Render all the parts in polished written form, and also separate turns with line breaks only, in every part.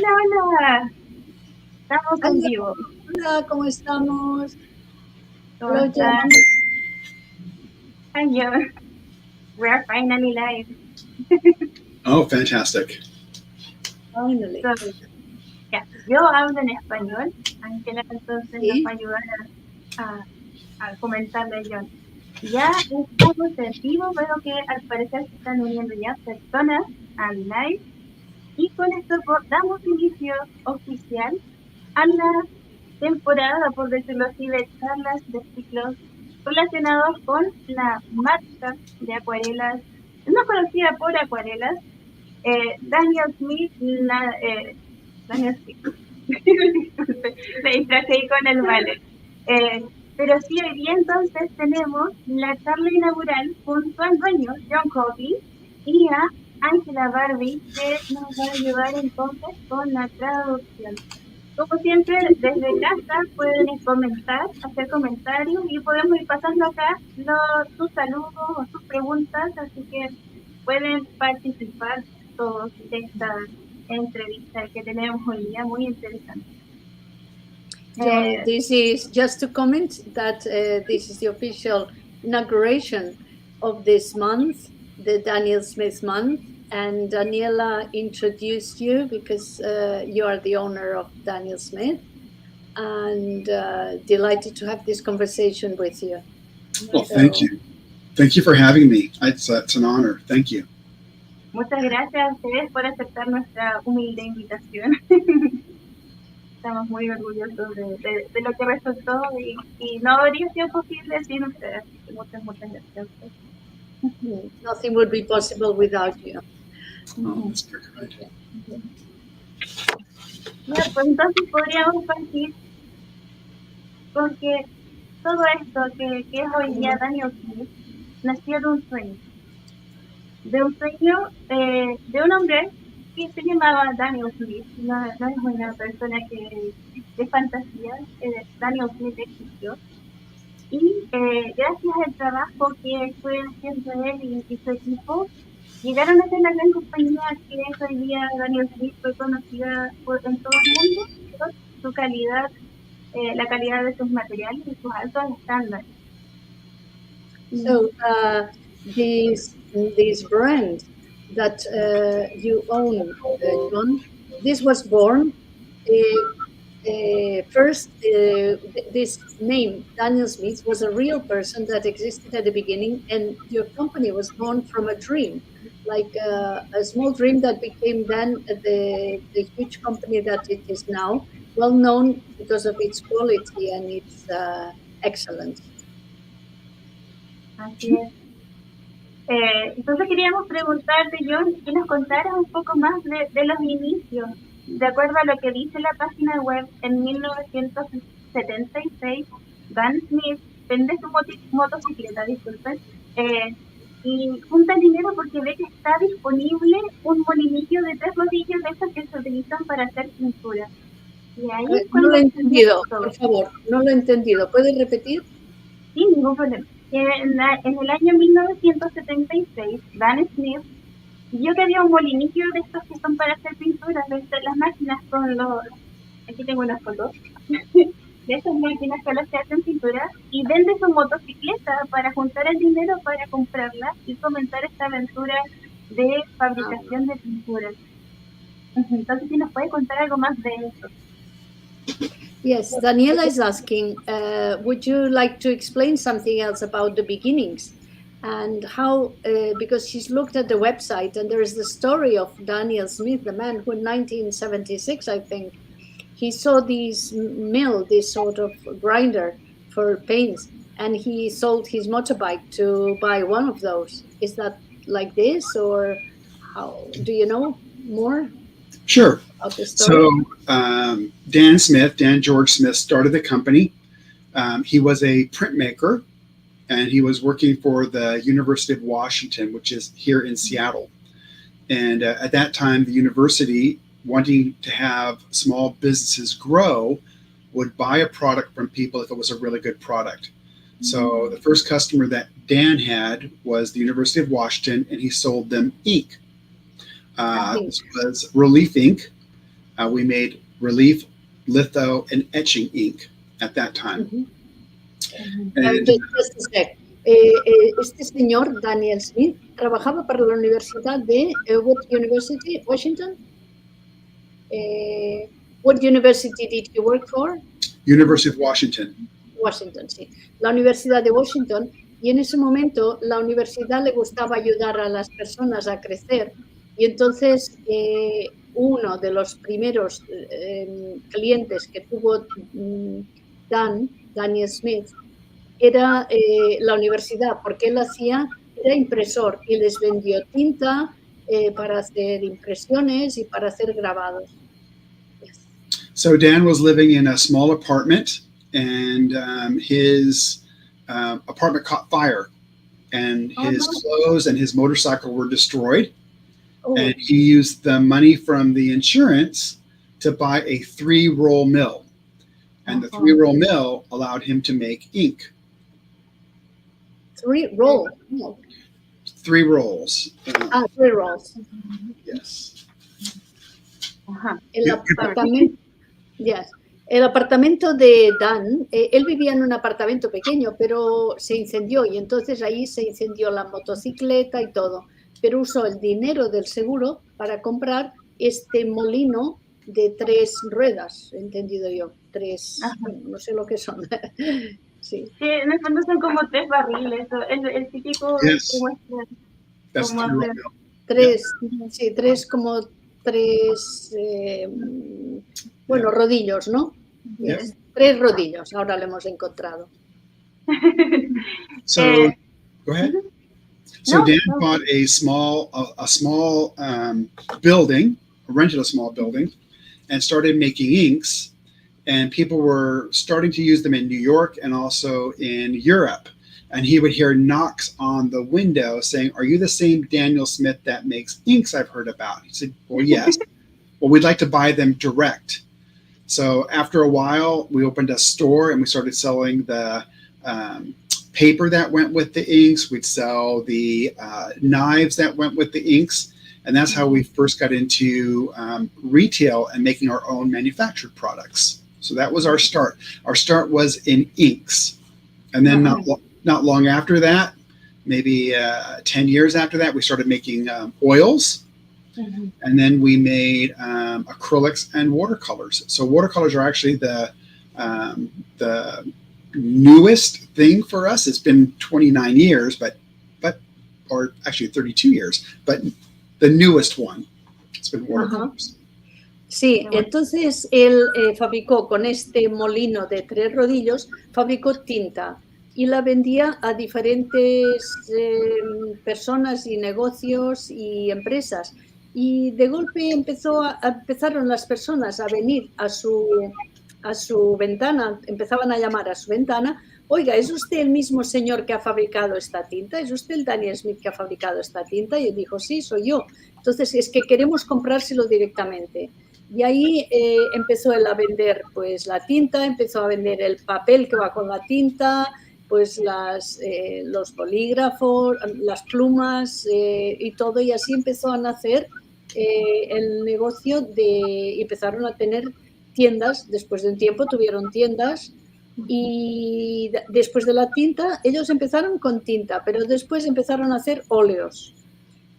Hola, hola. Estamos en
Hola,
vivo.
hola, ¿cómo estamos?
¿Cómo
Hello,
están?
John.
Hi, John. We are finally live.
Oh, fantastic.
Finally.
So, ya, yo hablo en español. Ángela entonces nos va a ayudar a comentarle a John. Ya estamos en vivo, veo que al parecer se están uniendo ya personas al live. Y con esto damos inicio oficial a la temporada, por decirlo así, de charlas de ciclos relacionados con la marca de acuarelas, no conocida por acuarelas, Daniel Smith, Daniel Smith, me distraje ahí con el vale. Pero sí, hoy día entonces tenemos la charla inaugural junto al dueño, John Cogley, y a Ángela Barbi, que nos va a ayudar entonces con la traducción. Como siempre, desde casa pueden comentar, hacer comentarios y podemos ir pasando acá sus saludos o sus preguntas, así que pueden participar todos de esta entrevista que tenemos hoy día, muy interesante.
John, this is just to comment that this is the official inauguration of this month, the Daniel Smith month, and Daniela introduced you because you are the owner of Daniel Smith, and delighted to have this conversation with you.
Well, thank you. Thank you for having me. It's an honor. Thank you.
Muchas gracias a ustedes por aceptar nuestra humilde invitación. Estamos muy orgullosos de lo que resultó y no habría sido posible sin ustedes. Así que muchas gracias a ustedes.
Nothing would be possible without you.
Oh, that's great.
Pues entonces podríamos partir con que todo esto que es hoy día Daniel Smith nació de un sueño. De un hombre que se llamaba Daniel Smith. No es una persona de fantasía. Daniel Smith existió. Y gracias al trabajo que fue haciendo él y su equipo, llegaron a ser la gran compañía que es hoy día. Daniel Smith fue conocida en todo el mundo por su calidad, la calidad de sus materiales y sus altos estándares.
So this brand that you own, John, this was born first. This name, Daniel Smith, was a real person that existed at the beginning, and your company was born from a dream, like a small dream that became then the huge company that it is now, well known because of its quality and its excellence.
Así es. Entonces queríamos preguntarte, John, que nos contaras un poco más de los inicios. De acuerdo a lo que dice la página web, en 1976, Dan Smith vende su motocicleta, disculpen, y junta dinero porque ve que está disponible un molinillo de 3 rodillos de esos que se utilizan para hacer pintura. Y ahí
no lo he entendido, por favor, no lo he entendido. ¿Puedes repetir?
Sin ningún problema. En el año 1976, Dan Smith vio que había un molinillo de estos que son para hacer pinturas, de las máquinas con los... Aquí tengo unas fotos. De esas máquinas con las que hacen pintura, y vende su motocicleta para juntar el dinero para comprarla y comenzar esta aventura de fabricación de pinturas. Entonces, si nos puede contar algo más de eso.
Yes, Daniela is asking, would you like to explain something else about the beginnings and how, because she's looked at the website and there is the story of Daniel Smith, the man who in 1976, I think, he saw this mill, this sort of grinder for paints, and he sold his motorbike to buy one of those. Is that like this, or how? Do you know more?
Sure.
So
Dan George Smith started the company. He was a printmaker, and he was working for the University of Washington, which is here in Seattle. And at that time, the university, wanting to have small businesses grow, would buy a product from people if it was a really good product. So the first customer that Dan had was the University of Washington, and he sold them ink. This was relief ink. We made relief, litho, and etching ink at that time. And,
Just a sec. Este señor, Daniel Smith, trabajaba para la Universidad de what University? Washington? What university did you work for?
University of Washington.
Washington, sí. La Universidad de Washington. Y en ese momento la universidad le gustaba ayudar a las personas a crecer. Y entonces uno de los primeros clientes que tuvo Daniel Smith, era la universidad, porque él era impresor y les vendió tinta para hacer impresiones y para hacer grabados. Yes.
So Dan was living in a small apartment, and his apartment caught fire, and his clothes and his motorcycle were destroyed. And he used the money from the insurance to buy a 3-roll mill. And the 3-roll mill allowed him to make ink.
3 rolls.
3 rolls.
3 rolls.
Yes.
El apartamento de Dan, él vivía en un apartamento pequeño, pero se incendió y entonces ahí se incendió la motocicleta y todo. Pero usó el dinero del seguro para comprar este molino de 3 ruedas, entendido yo. 3, no sé lo que son. Sí.
Sí, en el fondo son como 3 barriles, el típico
Yes.
que muestra.
That's
Como
3-roll
hacer-
mill.
3, sí, 3 como 3, bueno, rodillos, ¿no?
Yeah.
Yes. 3 rodillos, ahora lo hemos encontrado.
So go ahead. So
No,
Dan
no.
bought a small building, rented a small building, and started making inks. And people were starting to use them in New York and also in Europe. And he would hear knocks on the window saying, "Are you the same Daniel Smith that makes inks I've heard about?" He said, "Well, yes." "Well, we'd like to buy them direct." So after a while, we opened a store and we started selling the paper that went with the inks. We'd sell the knives that went with the inks. And that's how we first got into retail and making our own manufactured products. So that was our start. Our start was in inks. And then not long after that, maybe 10 years after that, we started making oils. And then we made acrylics and watercolors. So watercolors are actually the newest thing for us. It's been 29 years, or actually 32 years, but the newest one. It's been watercolors.
Sí, entonces él fabricó con este molino de 3 rodillos, fabricó tinta y la vendía a diferentes personas y negocios y empresas. Y de golpe empezaron las personas a venir a su ventana, empezaban a llamar a su ventana: "Oiga, ¿es usted el mismo señor que ha fabricado esta tinta? ¿Es usted el Daniel Smith que ha fabricado esta tinta?" Y él dijo: "Sí, soy yo. Entonces es que queremos comprárselo directamente." Y ahí empezó él a vender pues la tinta, empezó a vender el papel que va con la tinta, pues los bolígrafos, las plumas y todo. Y así empezó a nacer el negocio y empezaron a tener tiendas. Después de un tiempo tuvieron tiendas. Y después de la tinta, ellos empezaron con tinta, pero después empezaron a hacer óleos.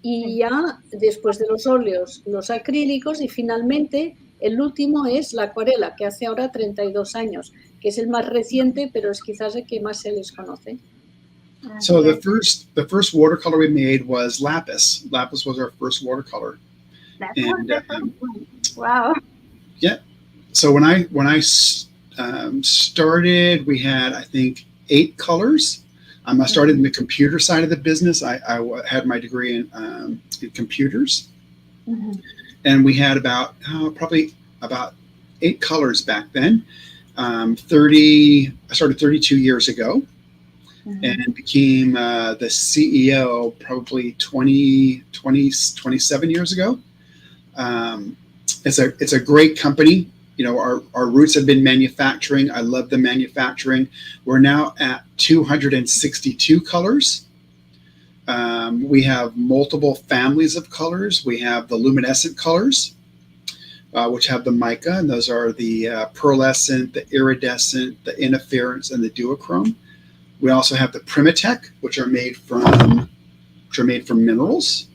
Y ya después de los óleos, los acrílicos, y finalmente el último es la acuarela, que hace ahora 32 años, que es el más reciente, pero es quizás el que más se les conoce.
So the first watercolor we made was lapis. Lapis was our first watercolor.
That's
And,
wow.
Yeah. So when I started, we had, I think, 8 colors. I started in the computer side of the business. I had my degree in computers. And we had probably about 8 colors back then. I started 32 years ago and became the CEO probably 27 years ago. It's a great company. You know, our roots have been manufacturing. I love the manufacturing. We're now at 262 colors. We have multiple families of colors. We have the luminescent colors. which have the mica, and those are the pearlescent, the iridescent, the interference, and the duochrome. We also have the primatech, which are made from minerals.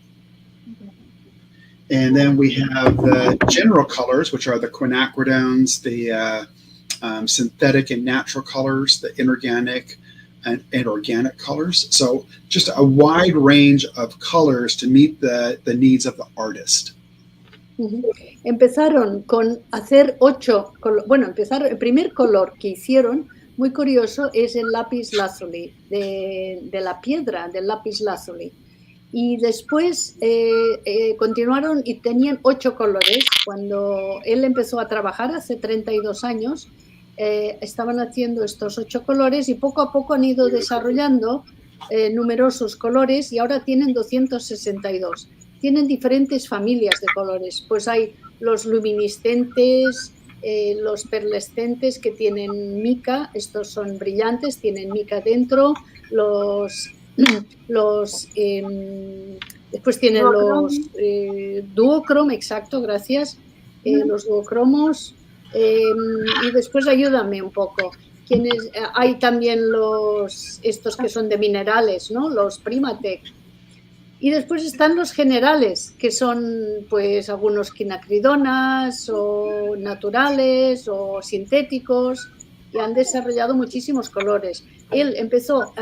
And then we have the general colors, which are the quinacridones, the synthetic and natural colors, the inorganic and organic colors. So just a wide range of colors to meet the needs of the artist.
Empezaron con hacer 8, el primer color que hicieron, muy curioso, es el lápiz lazuli, de la piedra del lápiz lazuli. Y después continuaron y tenían 8 colores. Cuando él empezó a trabajar hace 32 años, estaban haciendo estos 8 colores y poco a poco han ido desarrollando numerosos colores y ahora tienen 262. Tienen diferentes familias de colores, pues hay los luminiscentes, los perlescentes que tienen mica, estos son brillantes, tienen mica dentro, después tienen los duochrome, exacto, gracias, los duocromos, y después ayúdame un poco. Hay también estos que son de minerales, ¿no? Los primatech. Y después están los generales, que son pues algunos quinacridonas o naturales o sintéticos, y han desarrollado muchísimos colores. Él empezó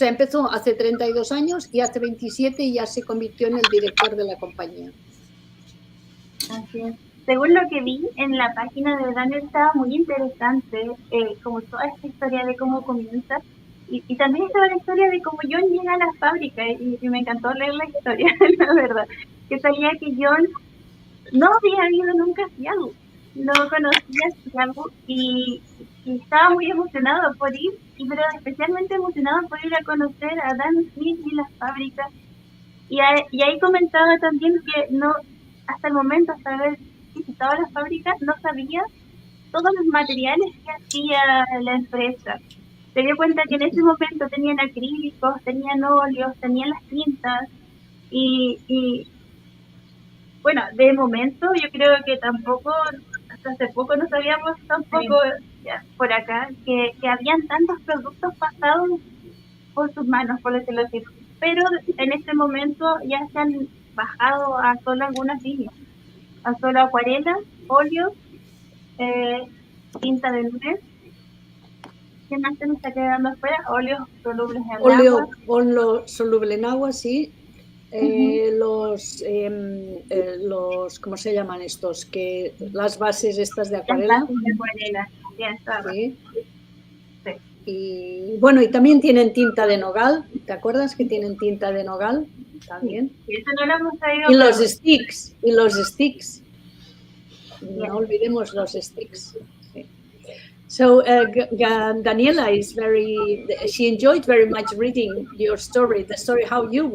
empezó hace 32 años y hace 27 ya se convirtió en el director de la compañía.
Así es. Según lo que vi en la página de Daniel, estaba muy interesante, como toda esta historia de cómo comienza. Y también estaba la historia de cómo John llega a la fábrica y me encantó leer la historia, la verdad. Que salía que John no había ido nunca a Seattle, no conocía Seattle y estaba muy emocionado por ir, pero especialmente emocionado por ir a conocer a Dan Smith y las fábricas. Y ahí comentaba también que no, hasta el momento, hasta haber visitado las fábricas, no sabía todos los materiales que hacía la empresa. Se dio cuenta que en ese momento tenían acrílicos, tenían óleos, tenían las tintas y bueno, de momento yo creo que tampoco, hasta hace poco no sabíamos tampoco ya, por acá que habían tantos productos pasados por sus manos, por decirlo así. Pero en este momento ya se han bajado a solo algunas líneas, a solo acuarelas, óleos, tinta de lunes. ¿Qué más se nos está quedando afuera? Óleos solubles en agua.
Óleo soluble en agua, sí. Los, ¿cómo se llaman estos? Las bases estas de acuarela.
Las bases de acuarela, ya está.
Sí. Sí. Y bueno, y también tienen tinta de nogal. ¿Te acuerdas que tienen tinta de nogal? También.
Sí, eso no lo hemos traído.
Y los sticks. No olvidemos los sticks. So Daniela she enjoyed very much reading your story, the story how you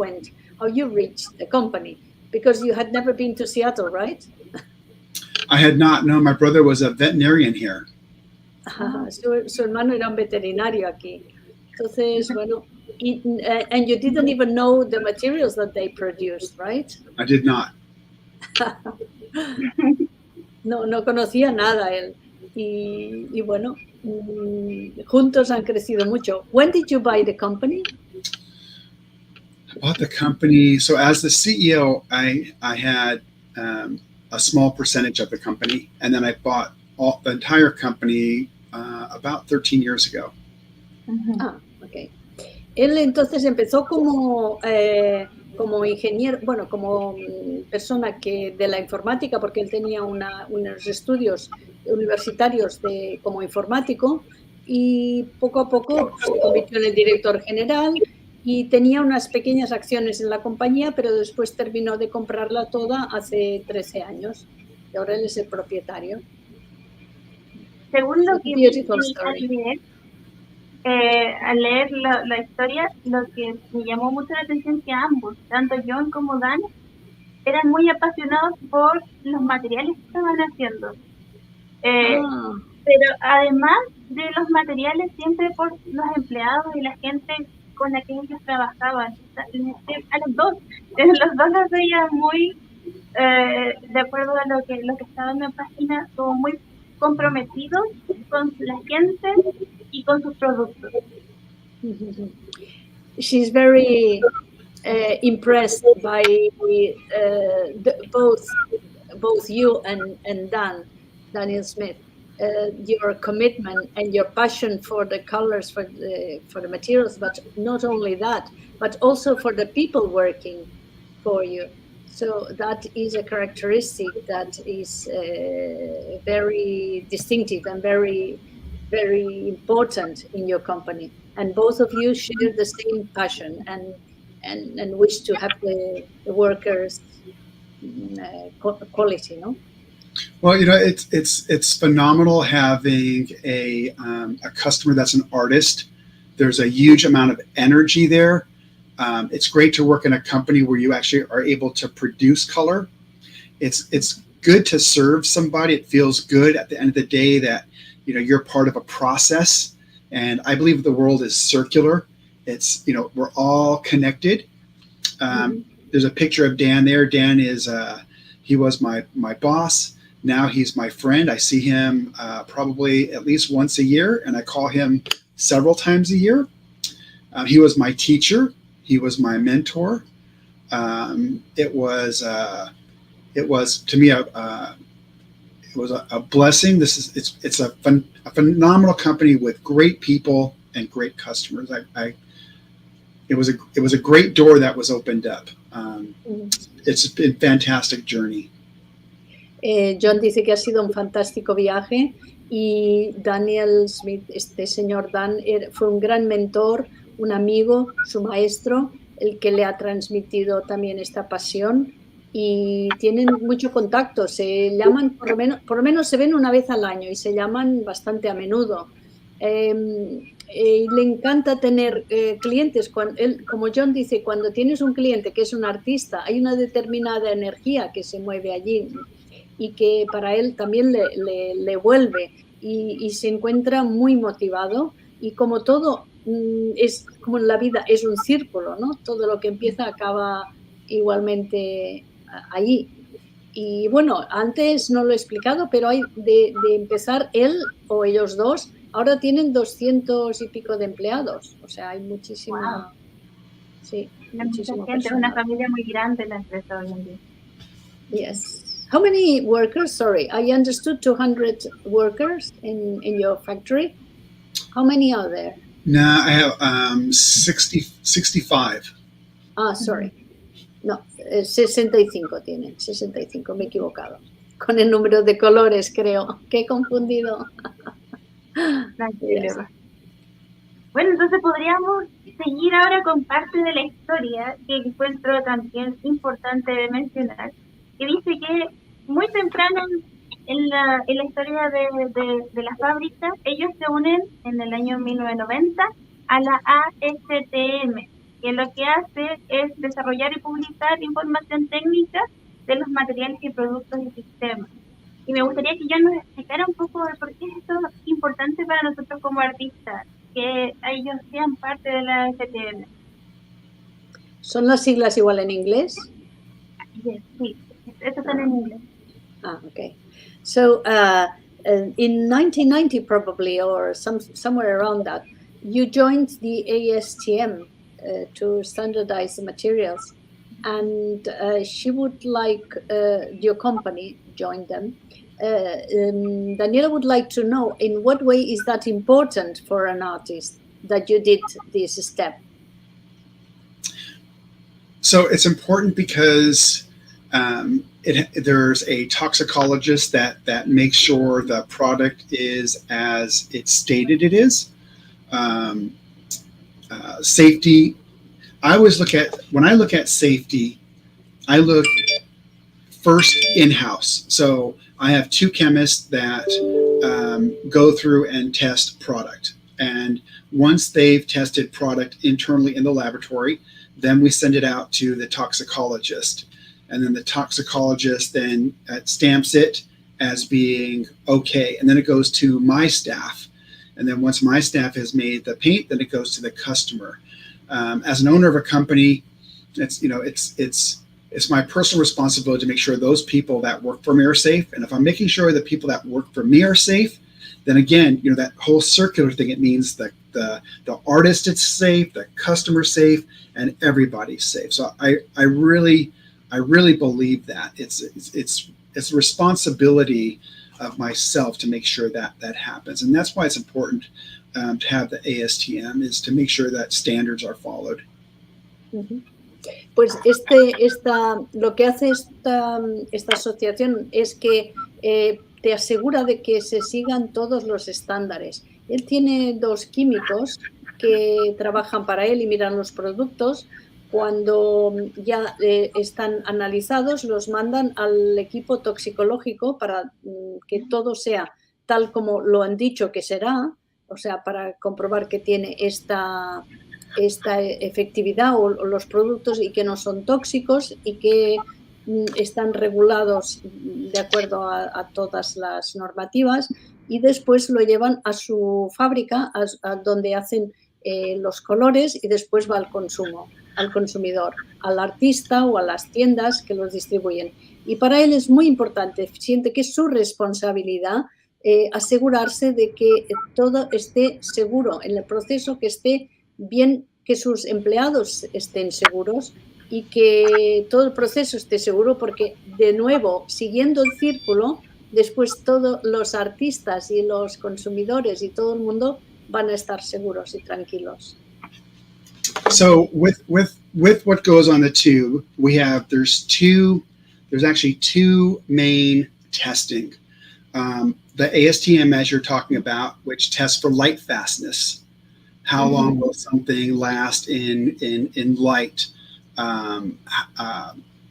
reached the company, because you had never been to Seattle, right?
I had not. No, my brother was a veterinarian here.
Su hermano era un veterinario aquí. Entonces, bueno, and you didn't even know the materials that they produced, right?
I did not.
No conocía nada él. Y bueno, juntos han crecido mucho. When did you buy the company?
I bought the company. So as the CEO, I had a small percentage of the company, and then I bought the entire company about 13 years ago.
Okay. Él entonces empezó como ingeniero, bueno, como persona de la informática, porque él tenía unos estudios universitarios como informático, y poco a poco se convirtió en el director general y tenía unas pequeñas acciones en la compañía, pero después terminó de comprarla toda hace 13 años y ahora él es el propietario.
Según lo que vi al leer la historia, lo que me llamó mucho la atención es que ambos, tanto John como Dan, eran muy apasionados por los materiales que estaban haciendo. Pero además de los materiales, siempre por los empleados y la gente con la que ellos trabajaban. A los dos los veían muy de acuerdo a lo que estaba en la página, como muy comprometidos con la gente y con sus productos.
She's very impressed by both you and Daniel Smith, your commitment and your passion for the colors, for the materials, but not only that, but also for the people working for you. So that is a characteristic that is very distinctive and very, very important in your company. And both of you share the same passion and wish to have the workers' quality, no?
Well, it's phenomenal having a customer that's an artist. There's a huge amount of energy there. It's great to work in a company where you actually are able to produce color. It's good to serve somebody. It feels good at the end of the day that you're part of a process. And I believe the world is circular. It's we're all connected. There's a picture of Dan there. Dan is he was my boss. Now he's my friend. I see him probably at least once a year, and I call him several times a year. He was my teacher. He was my mentor. It was to me it was a blessing. It's a phenomenal company with great people and great customers. It was a great door that was opened up. It's been a fantastic journey.
John dice que ha sido un fantástico viaje y Daniel Smith, este señor Dan, fue un gran mentor, un amigo, su maestro, el que le ha transmitido también esta pasión y tienen mucho contacto, se llaman, por lo menos se ven una vez al año y se llaman bastante a menudo. Le encanta tener clientes, como John dice, cuando tienes un cliente que es un artista, hay una determinada energía que se mueve allí y que para él también le vuelve y se encuentra muy motivado y como todo es como en la vida es un círculo, ¿no? Todo lo que empieza acaba igualmente allí. Y bueno, antes no lo he explicado, pero hay de empezar él o ellos dos, ahora tienen 200 y pico de empleados, o sea, hay muchísima, sí, muchísima
gente, es una familia muy grande la empresa hoy en día.
Yes. How many workers? Sorry, I understood 200 workers in your factory. How many are there?
No, I have 65.
Sorry. No, 65 tienen, 65, me he equivocado. Con el número de colores, creo, que he confundido.
Yes. Bueno, entonces podríamos seguir ahora con parte de la historia que encuentro también importante de mencionar, que dice que muy temprano en la historia de la fábrica, ellos se unen en el año 1990 a la ASTM, que lo que hace es desarrollar y publicar información técnica de los materiales y productos y sistemas. Y me gustaría que ya nos explicara un poco de por qué esto es importante para nosotros como artistas, que ellos sean parte de la ASTM.
¿Son las siglas igual en inglés?
Yes, sí, eso está en inglés.
Okay. So in 1990 probably, or somewhere around that, you joined the ASTM to standardize the materials, and she would like your company join them. Daniela would like to know, in what way is that important for an artist that you did this step?
So it's important because there's a toxicologist that makes sure the product is as it's stated it is. Safety. When I look at safety, I look first in-house. So I have two chemists that go through and test product. And once they've tested product internally in the laboratory, then we send it out to the toxicologist. And then the toxicologist then stamps it as being okay. And then it goes to my staff. And then once my staff has made the paint, then it goes to the customer. As an owner of a company, it's it's my personal responsibility to make sure those people that work for me are safe. And if I'm making sure the people that work for me are safe, then again, that whole circular thing, it means that the artist is safe, the customer's safe, and everybody's safe. So I really believe that it's a responsibility of myself to make sure that happens. And that's why it's important to have the ASTM, is to make sure that standards are followed.
Uh-huh. Pues lo que hace esta asociación es que te asegura de que se sigan todos los estándares. Él tiene 2 químicos que trabajan para él y miran los productos. Cuando ya están analizados, los mandan al equipo toxicológico para que todo sea tal como lo han dicho que será, o sea, para comprobar que tiene esta efectividad o los productos y que no son tóxicos y que están regulados de acuerdo a todas las normativas, y después lo llevan a su fábrica, a donde hacen los colores, y después va al consumidor, al artista o a las tiendas que los distribuyen. Y para él es muy importante, siente que es su responsabilidad asegurarse de que todo esté seguro en el proceso, que esté bien, que sus empleados estén seguros y que todo el proceso esté seguro, porque de nuevo, siguiendo el círculo, después todos los artistas y los consumidores y todo el mundo van a estar seguros y tranquilos.
So with what goes on the tube, there's actually 2 main testing. The ASTM, as you're talking about, which tests for light fastness. How long will something last in light?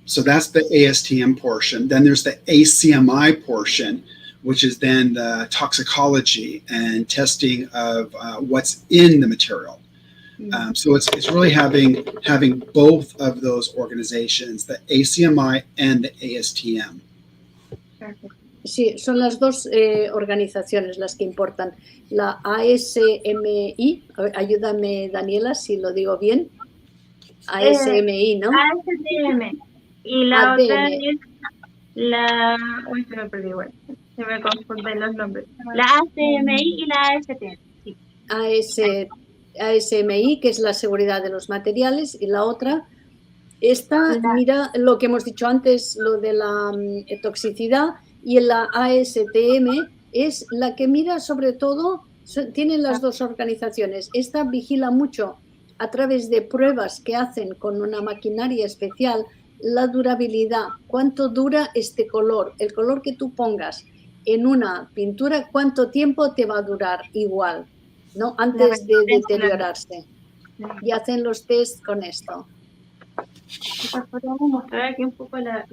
So that's the ASTM portion. Then there's the ACMI portion, which is then the toxicology and testing of what's in the material. So it's really having both of those organizations, the ACMI and the ASTM.
Sí, son las 2 organizaciones las que importan. La ASMI, ayúdame Daniela si lo digo bien. ASMI, ¿no?
ASTM. Y la otra es la... Uy, se me perdió igual. Se me confunden los nombres. La ASMI y la ASTM. Sí.
ASMI, que es la seguridad de los materiales, y la otra, mira lo que hemos dicho antes, lo de la toxicidad, y la ASTM es la que mira sobre todo, tienen las 2 organizaciones. Esta vigila mucho a través de pruebas que hacen con una maquinaria especial la durabilidad, cuánto dura este color, el color que tú pongas en una pintura, cuánto tiempo te va a durar igual, ¿no? Antes de deteriorarse. Y hacen los test con esto.
Podemos mostrar aquí un poco la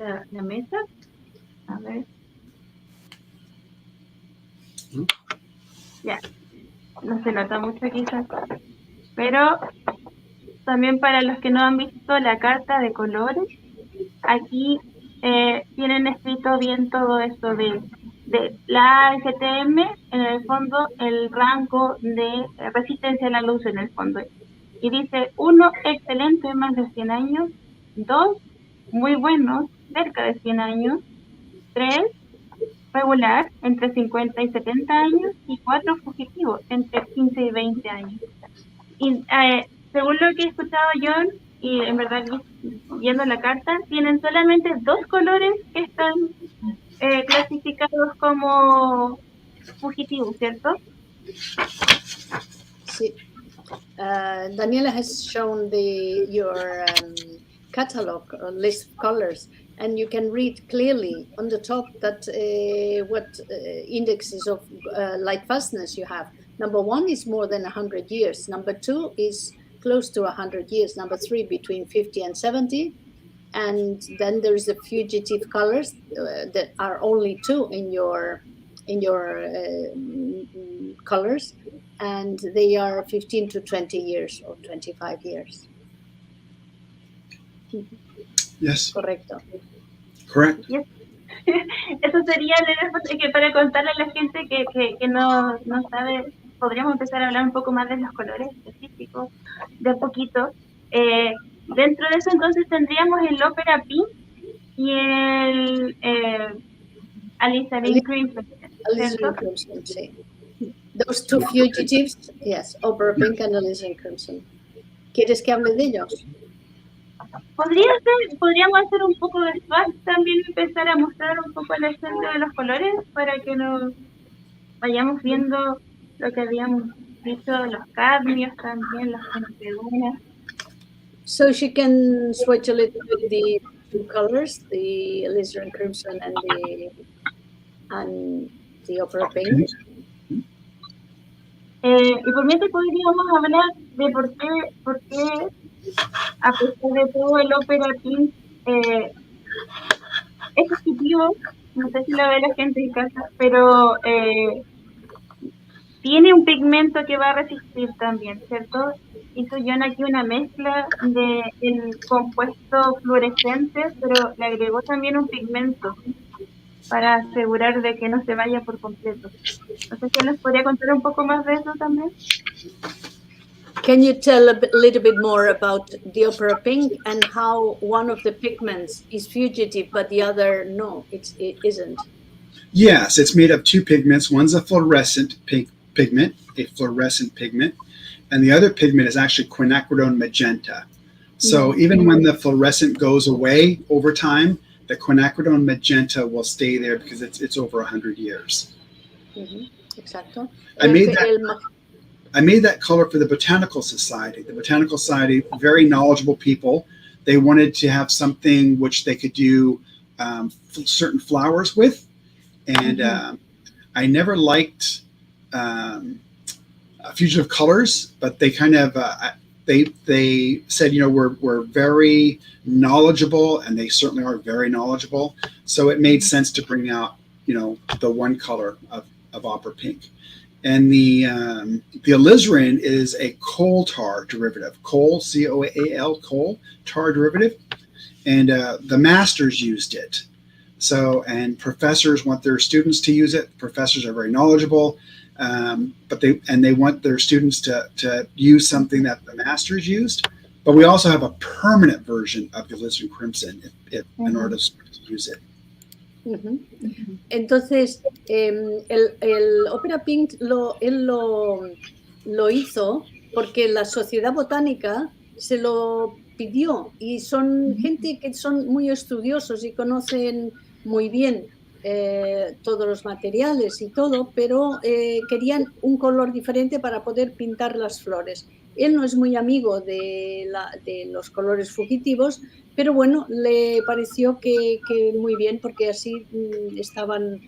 mesa. A ver. Ya. No se nota mucho quizás. Pero también para los que no han visto la carta de colores, aquí tienen escrito bien todo esto de la ASTM, en el fondo el rango de resistencia a la luz en el fondo. Y dice 1, excelente, más de 100 años, 2, muy buenos, cerca de 100 años, 3, regular, entre 50 y 70 años, y 4, fugitivo, entre 15 y 20 años. Y según lo que he escuchado John, y en verdad viendo la carta, tienen solamente 2 colores que están clasificados como fugitivos, ¿cierto?
Sí. Daniela has shown your catalog list of colors, and you can read clearly on the top that what indexes of light fastness you have. Number 1 is more than 100 years. Number 2 is close to 100 years. Number 3 between 50 and 70. And then there's the fugitive colors that are only 2 in your colors, and they are 15 to 20 years or 25 years.
Yes.
Correcto.
Correct.
Yes. Eso sería que para contarle a la gente que no sabe, podríamos empezar a hablar un poco más de los colores específicos, de a poquito. Dentro de eso entonces tendríamos el Opera Pink, y el alizarin crimson,
Alizarin crimson, sí. Those two fugitives, yes, opera pink and alizarin crimson. ¿Quieres que hable de ellos?
Podríamos hacer un poco de swatch también, empezar a mostrar un poco el centro de los colores para que nos vayamos viendo lo que habíamos visto, los cadmios también, las pentegunas.
So she can swatch a little bit the two colors, the alizarin crimson and the opera pink.
Y por mientras podríamos hablar de por qué a pesar de todo el opera pink es positivo, no sé si lo ve la gente en casa, pero tiene un pigmento que va a resistir también, ¿cierto? Hizo John aquí una mezcla del compuesto fluorescente, pero le agregó también un pigmento para asegurar de que no se vaya por completo. No sé si nos podría contar un poco más de eso también.
Can you tell a little bit more about the opera pink and how one of the pigments is fugitive, but the other no, it isn't?
Yes, it's made of two pigments. One's a fluorescent pigment, and the other pigment is actually quinacridone magenta. So even when the fluorescent goes away over time, the quinacridone magenta will stay there because it's over 100 years.
Exacto.
I made that color for the Botanical Society. The Botanical Society, very knowledgeable people. They wanted to have something which they could do certain flowers with. And I never liked fugitive colors, but they kind of, they said, we're very knowledgeable, and they certainly are very knowledgeable. So it made sense to bring out, the one color of opera pink. And the alizarin is a coal tar derivative, coal, C-O-A-L, coal tar derivative, and the masters used it. So, and professors want their students to use it. Professors are very knowledgeable, but they want their students to use something that the masters used. But we also have a permanent version of the alizarin crimson if an artist wants to use it.
Entonces, el Opera Pink él lo hizo porque la Sociedad Botánica se lo pidió, y son gente que son muy estudiosos y conocen muy bien todos los materiales y todo, pero querían un color diferente para poder pintar las flores. Él no es muy amigo de los colores fugitivos, pero bueno, le pareció que muy bien, porque así estaban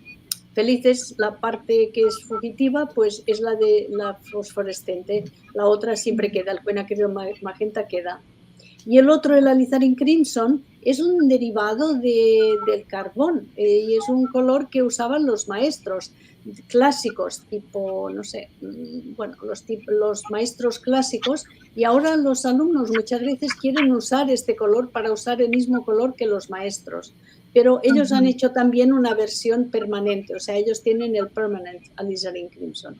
felices. La parte que es fugitiva, pues es la de la fosforescente, la otra siempre queda, el quinacridone magenta queda. Y el otro, el alizarin crimson, es un derivado del carbón, y es un color que usaban los maestros clásicos, tipo, no sé, bueno, los maestros clásicos, y ahora los alumnos muchas veces quieren usar este color para usar el mismo color que los maestros, pero ellos han hecho también una versión permanente, o sea, ellos tienen el permanent alizarin crimson.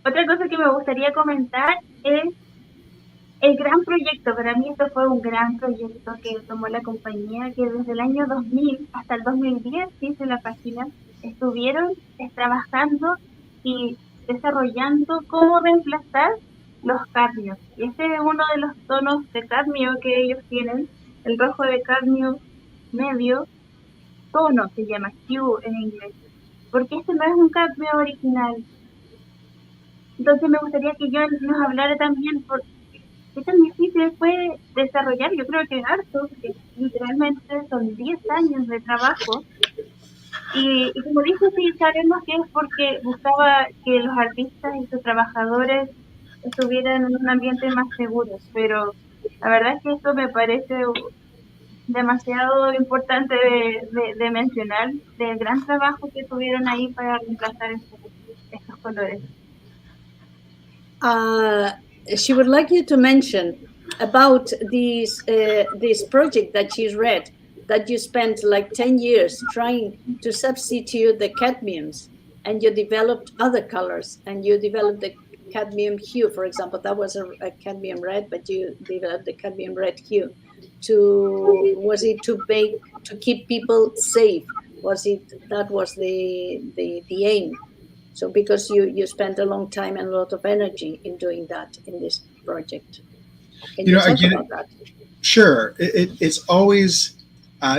Otra cosa que me gustaría comentar es el gran proyecto. Para mí esto fue un gran proyecto que tomó la compañía, que desde el año 2000 hasta el 2010, dice la página, estuvieron trabajando y desarrollando cómo reemplazar los cadmios. Y este es uno de los tonos de cadmio que ellos tienen, el rojo de cadmio medio, tono se llama hue en inglés, porque este no es un cadmio original. Entonces me gustaría que John nos hablara también por qué tan difícil fue desarrollar. Yo creo que harto, porque literalmente son 10 años de trabajo. Y como dijo, sí, sabemos que es porque buscaba que los artistas y sus trabajadores estuvieran en un ambiente más seguro, pero la verdad es que esto me parece demasiado importante de mencionar, del gran trabajo que tuvieron ahí para reemplazar estos colores.
She would like you to mention about this project that she's read, that you spent like 10 years trying to substitute the cadmiums, and you developed other colors, and you developed cadmium hue, for example. That was a cadmium red, but you developed the cadmium red hue. Was it to keep people safe? That was the aim? So because you spent a long time and a lot of energy in doing that in this project. Can you talk about that?
Sure. It's always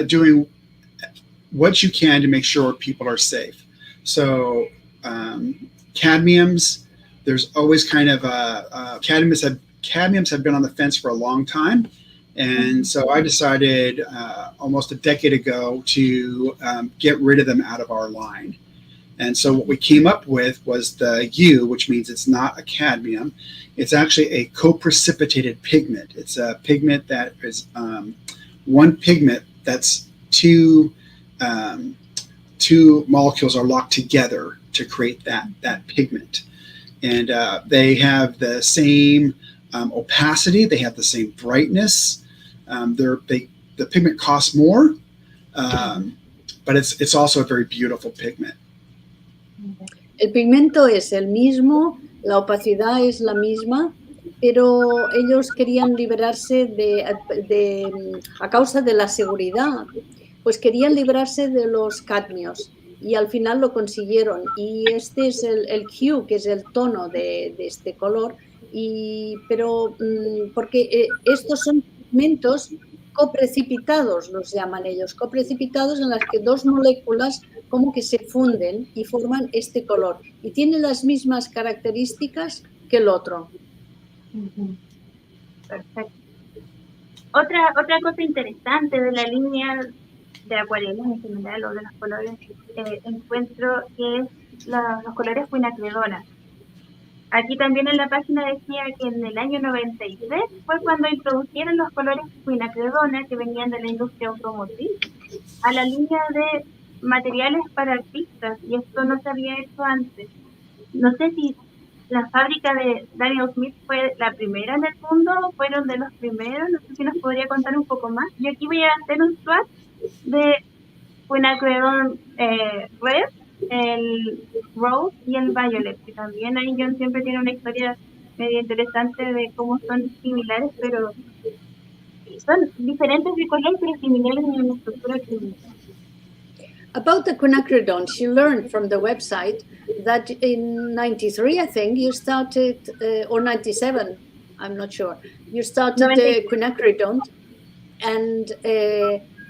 doing what you can to make sure people are safe. So cadmiums, there's always kind of cadmiums have been on the fence for a long time. And so I decided almost a decade ago to get rid of them out of our line. And so what we came up with was the U, which means it's not a cadmium. It's actually a co-precipitated pigment. It's a pigment that is one pigment that's two molecules are locked together to create that pigment. And they have the same opacity. They have the same brightness. The pigment costs more, but it's also a very beautiful pigment.
El pigmento es el mismo, la opacidad es la misma, pero ellos querían liberarse a causa de la seguridad, pues querían librarse de los cadmios y al final lo consiguieron. Y este es el hue, que es el tono de este color, pero porque estos son pigmentos coprecipitados, los llaman ellos, coprecipitados en las que dos moléculas como que se funden y forman este color. Y tiene las mismas características que el otro.
Perfecto. Otra cosa interesante de la línea de acuarelas en general o de los colores, encuentro que es los colores quinacridona. Aquí también en la página decía que en el año 93 fue cuando introdujeron los colores quinacridona que venían de la industria automotriz a la línea de materiales para artistas, y esto no se había hecho antes. No sé si la fábrica de Daniel Smith fue la primera en el mundo o fueron de los primeros, no sé si nos podría contar un poco más. Yo aquí voy a hacer un swatch de quinacridone red, el rose y el violet, que también ahí John siempre tiene una historia medio interesante de cómo son similares, pero son diferentes de color, pero similares en la estructura química.
About the quinacridone, she learned from the website that in 93, I think, you started, or 97, I'm not sure, you started quinacridone, and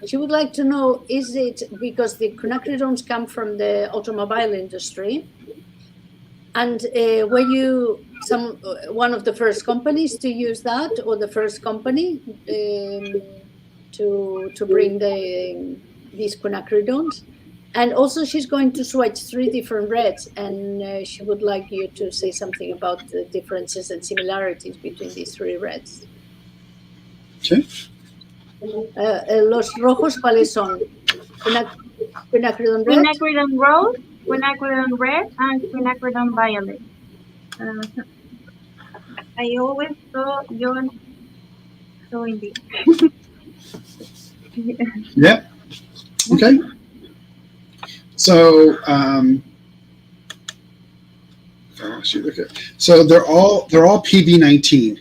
she would like to know, is it because the quinacridones come from the automobile industry, and were you one of the first companies to use that, or the first company to bring these quinacridones? And also she's going to swatch 3 different reds, and she would like you to say something about the differences and similarities between these 3 reds.
Okay.
Los rojos, ¿cuáles son? Quinacridone red?
Quinacridone rose, quinacridone red, and quinacridone violet. I always saw John showing this.
Yeah. Okay. So, so they're all PV19.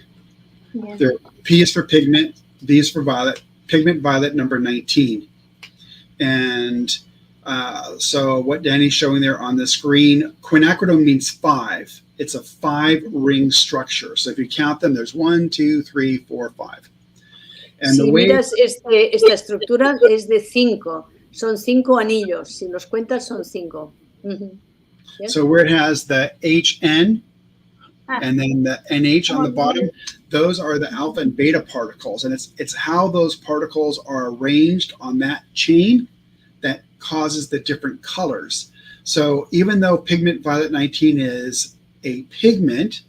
Yes.
P is for pigment, V is for violet, pigment violet number 19. And so what Danny's showing there on the screen, quinacridone means 5. It's a 5-ring structure. So if you count them, there's 1, 2, 3, 4, 5. And
si miras esta estructura es de 5. Son 5 anillos. Si los cuentas, son 5. Yes.
So where it has the HN and then the NH on the bottom, those are the alpha and beta particles. And it's how those particles are arranged on that chain that causes the different colors. So even though pigment violet 19 is a pigment,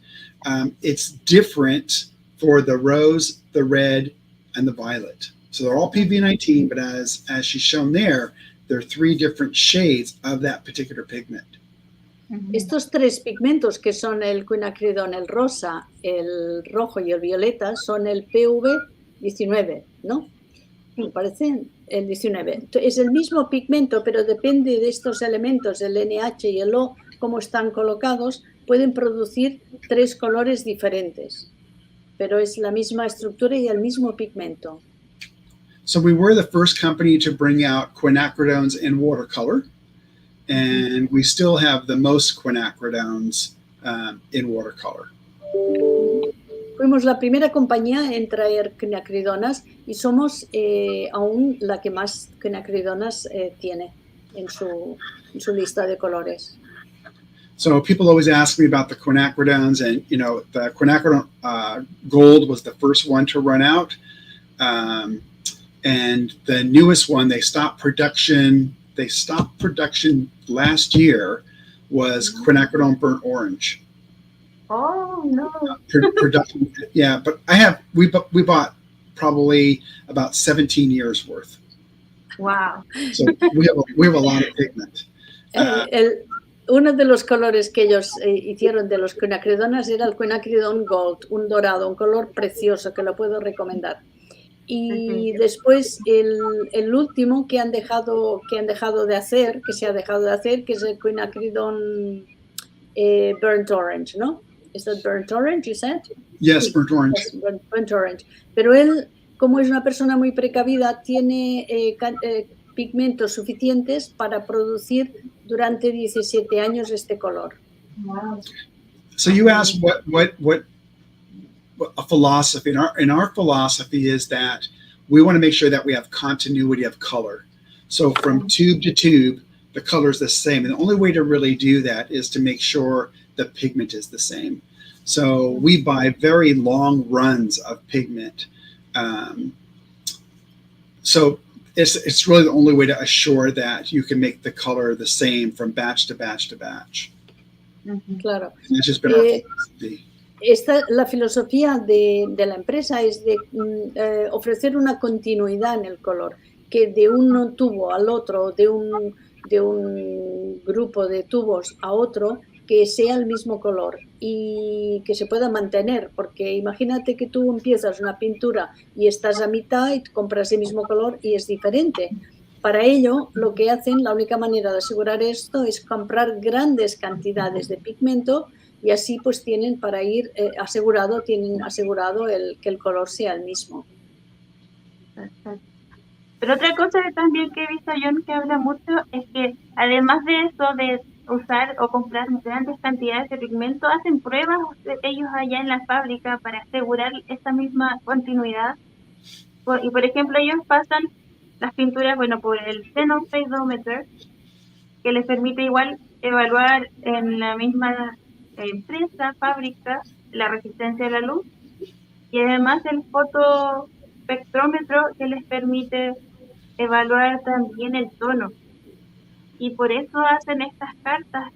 it's different for the rose, the red, and the violet. So they're all PV19, but as she's shown there are 3 different shades of that particular pigment.
Estos 3 pigmentos que son el quinacridone, el rosa, el rojo y el violeta son el PV19, ¿no? Me parece el 19. Es el mismo pigmento, pero depende de estos elementos, el NH y el O, cómo están colocados, pueden producir 3 colores diferentes, pero es la misma estructura y el mismo pigmento.
So we were the first company to bring out quinacridones in watercolor, and we still have the most quinacridones in watercolor.
Fuimos la primera compañía en traer quinacridonas y somos aún la que más quinacridonas tiene en su lista de colores.
So people always ask me about the quinacridones, and the quinacridone gold was the first one to run out, and the newest one they stopped production last year was quinacridone burnt orange.
Oh no!
Production, yeah, but we bought probably about 17 years worth.
Wow!
So we have a lot of pigment.
Uno de los colores que ellos hicieron de los quinacridonas era el quinacridone gold, un dorado, un color precioso que lo puedo recomendar. Y después el último que se ha dejado de hacer, que es el quinacridone burnt orange, ¿no? Is that burnt orange, you said?
Yes,
Sí,
burnt orange.
yes, burnt orange. Pero él, como es una persona muy precavida, tiene pigmentos suficientes para producir durante 17 años este color.
Wow!
So you asked what a philosophy. In our philosophy is that we want to make sure that we have continuity of color. So from tube to tube, the color is the same. And the only way to really do that is to make sure the pigment is the same. So we buy very long runs of pigment. So it's really the only way to assure that you can make the color the same from batch to batch to batch.
Claro.
It's just been our philosophy.
La filosofía de la empresa es de ofrecer una continuidad en el color, que de un tubo al otro, de un grupo de tubos a otro, que sea el mismo color y que se pueda mantener, porque imagínate que tú empiezas una pintura y estás a mitad y compras el mismo color y es diferente. Para ello, lo que hacen, la única manera de asegurar esto es comprar grandes cantidades de pigmento y así pues tienen asegurado que el color sea el mismo.
Perfecto. Pero otra cosa también que he visto, John, que habla mucho, es que además de eso, de usar o comprar grandes cantidades de pigmento, hacen pruebas ellos allá en la fábrica para asegurar esa misma continuidad. Y por ejemplo, ellos pasan las pinturas, por el xenon phaseometer, que les permite igual evaluar en la misma empresa, fábrica, la resistencia a la luz, y además el fotospectrómetro que les permite evaluar también el tono. Y por eso hacen estas cartas,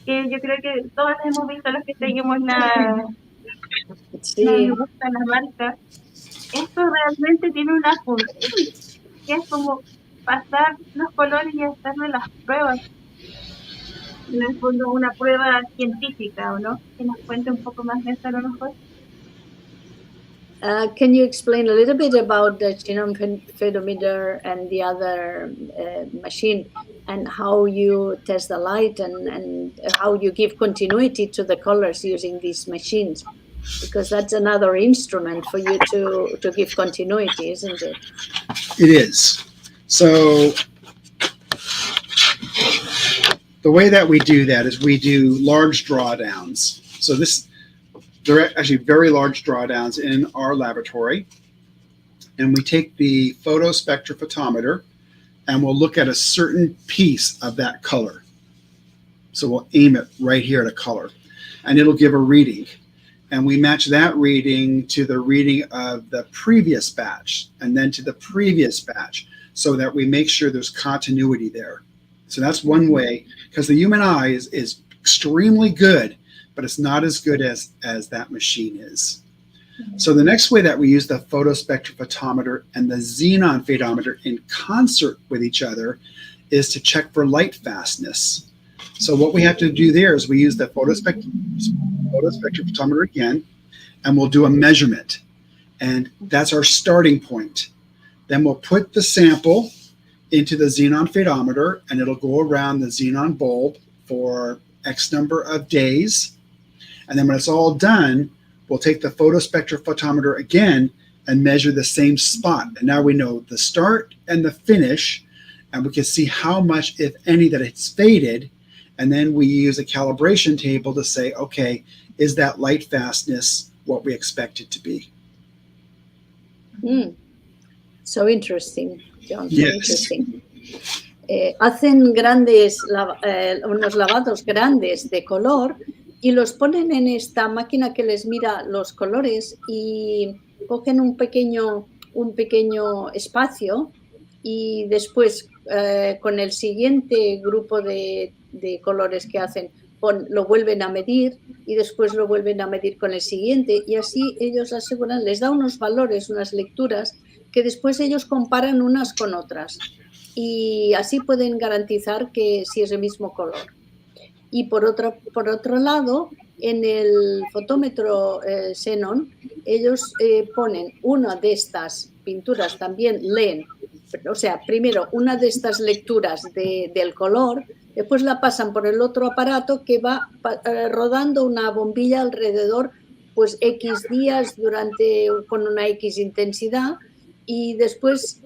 que yo creo que todas hemos visto, los que seguimos la marca. Esto realmente tiene una función, que es como pasar los colores y hacerle las pruebas. En el fondo, una prueba científica, ¿o no? Que nos cuente un poco más de eso a lo mejor.
Can you explain a little bit about the xenon phaseometer and the other machine, and how you test the light and how you give continuity to the colors using these machines? Because that's another instrument for you to give continuity, isn't it?
It is. So the way that we do that is we do large drawdowns. So they're actually very large drawdowns in our laboratory. And we take the photospectrophotometer and we'll look at a certain piece of that color. So we'll aim it right here at a color and it'll give a reading. And we match that reading to the reading of the previous batch and then to the previous batch so that we make sure there's continuity there. So that's one way, because the human eye is extremely good, but it's not as good as that machine is. So the next way that we use the photospectrophotometer and the xenon phaseometer in concert with each other is to check for light fastness. So what we have to do there is we use the photospectrophotometer again, and we'll do a measurement. And that's our starting point. Then we'll put the sample into the xenon phaseometer, and it'll go around the xenon bulb for X number of days. And then when it's all done, we'll take the photospectrophotometer again and measure the same spot. And now we know the start and the finish, and we can see how much, if any, that it's faded. And then we use a calibration table to say, okay, is that light fastness what we expect it to be?
So interesting, John. So
Yes.
interesting. Hacen grandes, unos lavados grandes de color y los ponen en esta máquina que les mira los colores y cogen un pequeño espacio y después con el siguiente grupo de colores que hacen lo vuelven a medir y después lo vuelven a medir con el siguiente y así ellos aseguran, les da unos valores, unas lecturas que después ellos comparan unas con otras y así pueden garantizar que sí es el mismo color. Y por otro lado, en el fotómetro Xenon, ellos ponen una de estas pinturas, también leen, o sea, primero una de estas lecturas del color, después la pasan por el otro aparato que va rodando una bombilla alrededor, pues X días con una X intensidad y después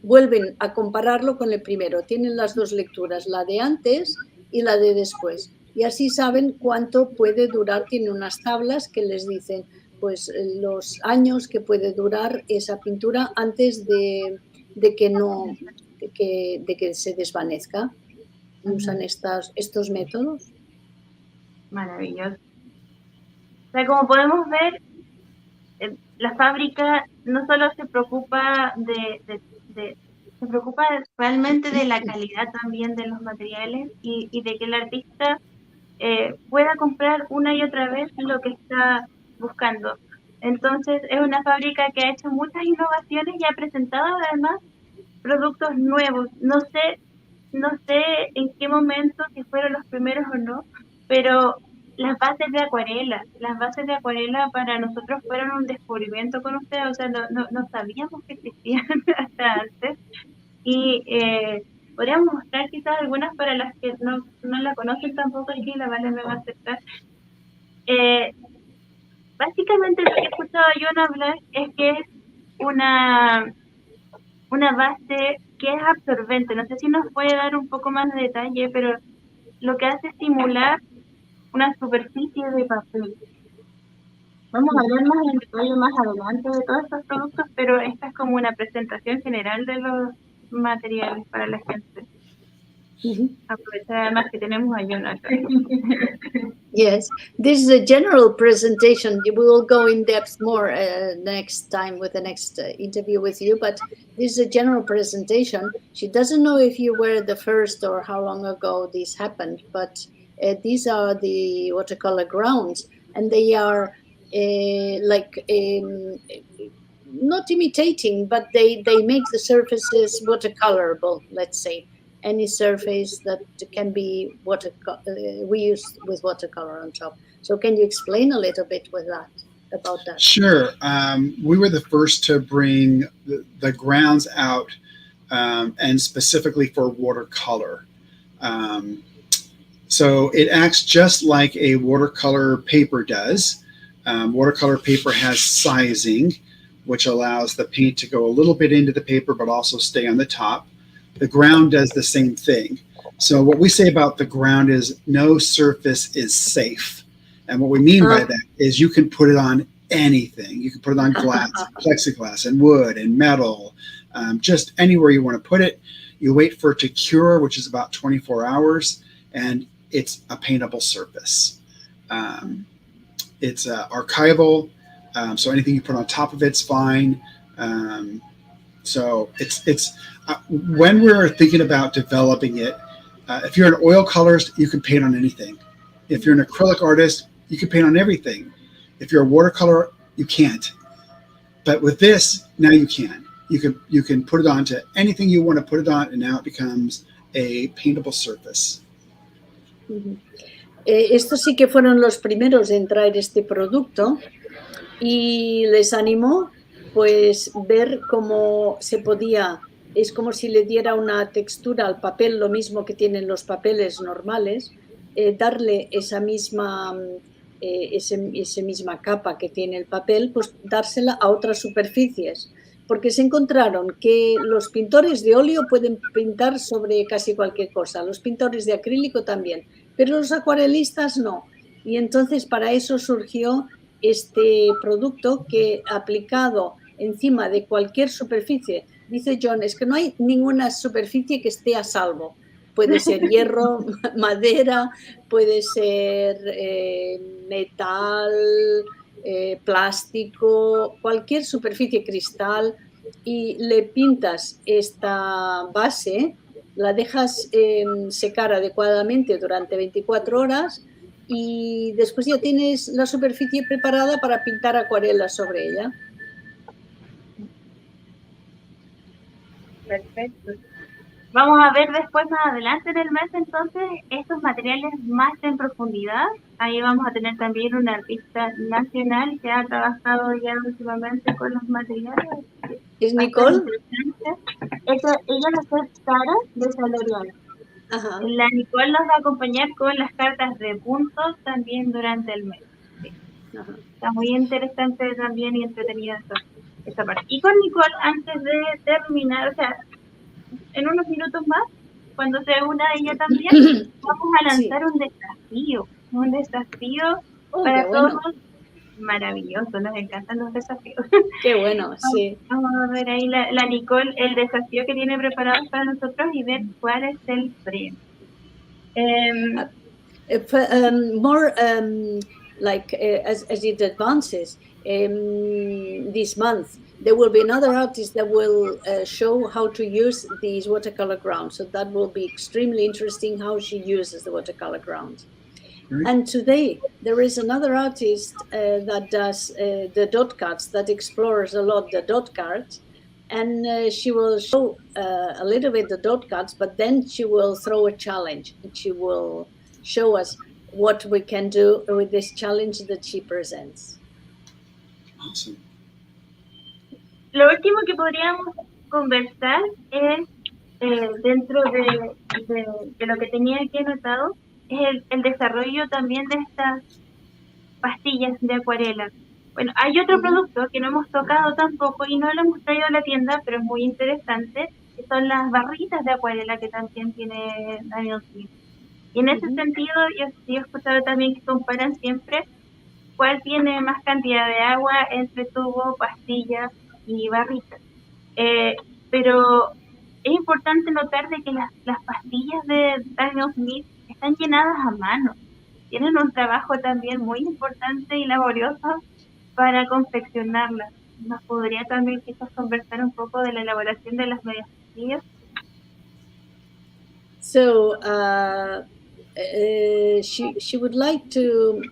vuelven a compararlo con el primero. Tienen las dos lecturas, la de antes y la de después. Y así saben cuánto puede durar. Tiene unas tablas que les dicen pues los años que puede durar esa pintura antes de que se desvanezca. Y usan estos métodos.
Maravilloso. O sea, como podemos ver, la fábrica no solo se preocupa se preocupa realmente de la calidad también de los materiales y de que el artista pueda comprar una y otra vez lo que está buscando. Entonces es una fábrica que ha hecho muchas innovaciones y ha presentado además productos nuevos. No sé en qué momento, si fueron los primeros o no, pero las bases de acuarela para nosotros fueron un descubrimiento con ustedes, o sea, no sabíamos que existían hasta antes. Y podríamos mostrar quizás algunas para las que no la conocen tampoco, aquí la Vale me va a aceptar. Básicamente lo que he escuchado a John hablar es que es una base que es absorbente. No sé si nos puede dar un poco más de detalle, pero lo que hace es simular una superficie de papel. Vamos a hablar más en detalle más adelante de todos estos productos, pero esta es como una presentación general de los materiales para la gente. Aprovechar además que tenemos a John acá.
Yes, this is a general presentation. We will go in depth more next time with the next interview with you, but this is a general presentation. She doesn't know if you were the first or how long ago this happened, but these are the Watercolor Grounds, and they are not imitating, but they make the surfaces watercolorable, let's say. Any surface that can be we use with watercolor on top. So can you explain a little bit about that?
Sure. We were the first to bring the grounds out, and specifically for watercolor. So it acts just like a watercolor paper does. Watercolor paper has sizing, which allows the paint to go a little bit into the paper, but also stay on the top. The ground does the same thing. So what we say about the ground is no surface is safe. And what we mean by that is you can put it on anything. You can put it on glass, plexiglass, and wood, and metal, just anywhere you want to put it. You wait for it to cure, which is about 24 hours, and it's a paintable surface. It's archival, so anything you put on top of it's fine. So it's when we're thinking about developing it, if you're an oil colorist, you can paint on anything. If you're an acrylic artist, you can paint on everything. If you're a watercolor, you can't. But with this, now you can. You can put it onto anything you want to put it on, and now it becomes a paintable surface.
Estos sí que fueron los primeros en traer este producto y les animó pues ver cómo se podía es como si le diera una textura al papel, lo mismo que tienen los papeles normales, darle esa misma capa que tiene el papel, pues dársela a otras superficies, porque se encontraron que los pintores de óleo pueden pintar sobre casi cualquier cosa, los pintores de acrílico también, pero los acuarelistas no. Y entonces para eso surgió este producto que, aplicado encima de cualquier superficie, dice John, es que no hay ninguna superficie que esté a salvo. Puede ser hierro, madera, puede ser metal, plástico, cualquier superficie, cristal, y le pintas esta base, la dejas secar adecuadamente durante 24 horas y después ya tienes la superficie preparada para pintar acuarelas sobre ella.
Perfecto. Vamos a ver después, más adelante en el mes, entonces, estos materiales más en profundidad. Ahí vamos a tener también una artista nacional que ha trabajado ya últimamente con los materiales.
¿Es Nicole?
Ella va a ser Sara de Saloriano.
Ajá.
La Nicole nos va a acompañar con las cartas de puntos también durante el mes. Sí. Está muy interesante también y entretenida esta parte. Y con Nicole, antes de terminar, o sea, en unos minutos más, cuando se una ella también, vamos a lanzar un desafío para
bueno.
todos. Maravilloso, nos encantan los desafíos.
Qué bueno, sí.
Vamos a ver ahí la Nicole, el desafío que tiene preparado para nosotros y ver cuál es el premio.
As it advances this month, there will be another artist that will show how to use these watercolor grounds. So that will be extremely interesting how she uses the watercolor grounds. Right. And today there is another artist that does the dot cards, that explores a lot the dot cards. And she will show a little bit the dot cards, but then she will throw a challenge. And she will show us what we can do with this challenge that she presents.
Awesome.
Lo último que podríamos conversar es, dentro de lo que tenía aquí anotado, es el desarrollo también de estas pastillas de acuarela. Bueno, hay otro producto que no hemos tocado tampoco y no lo hemos traído a la tienda, pero es muy interesante, que son las barritas de acuarela que también tiene Daniel Smith. Y en ese sentido, yo he escuchado también que comparan siempre cuál tiene más cantidad de agua entre tubo, pastilla y barritas. Pero es importante notar de que las pastillas de Daniel Smith están llenadas a mano. Tienen un trabajo también muy importante y laborioso para confeccionarlas. ¿Nos podría también quizás conversar un poco de la elaboración de las medias pastillas?
So she would like to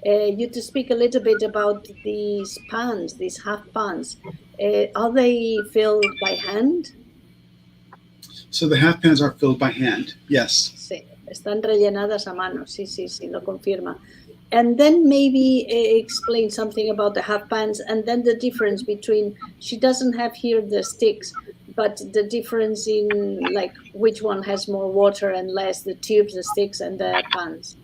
you to speak a little bit about these pans, these half pans. Are they filled by hand?
So the half pans are filled by hand, yes.
Sí, están rellenadas a mano, sí, lo confirma. And then maybe explain something about the half pans and then the difference between, she doesn't have here the sticks, but the difference in like which one has more water and less, the tubes, the sticks, and the pans.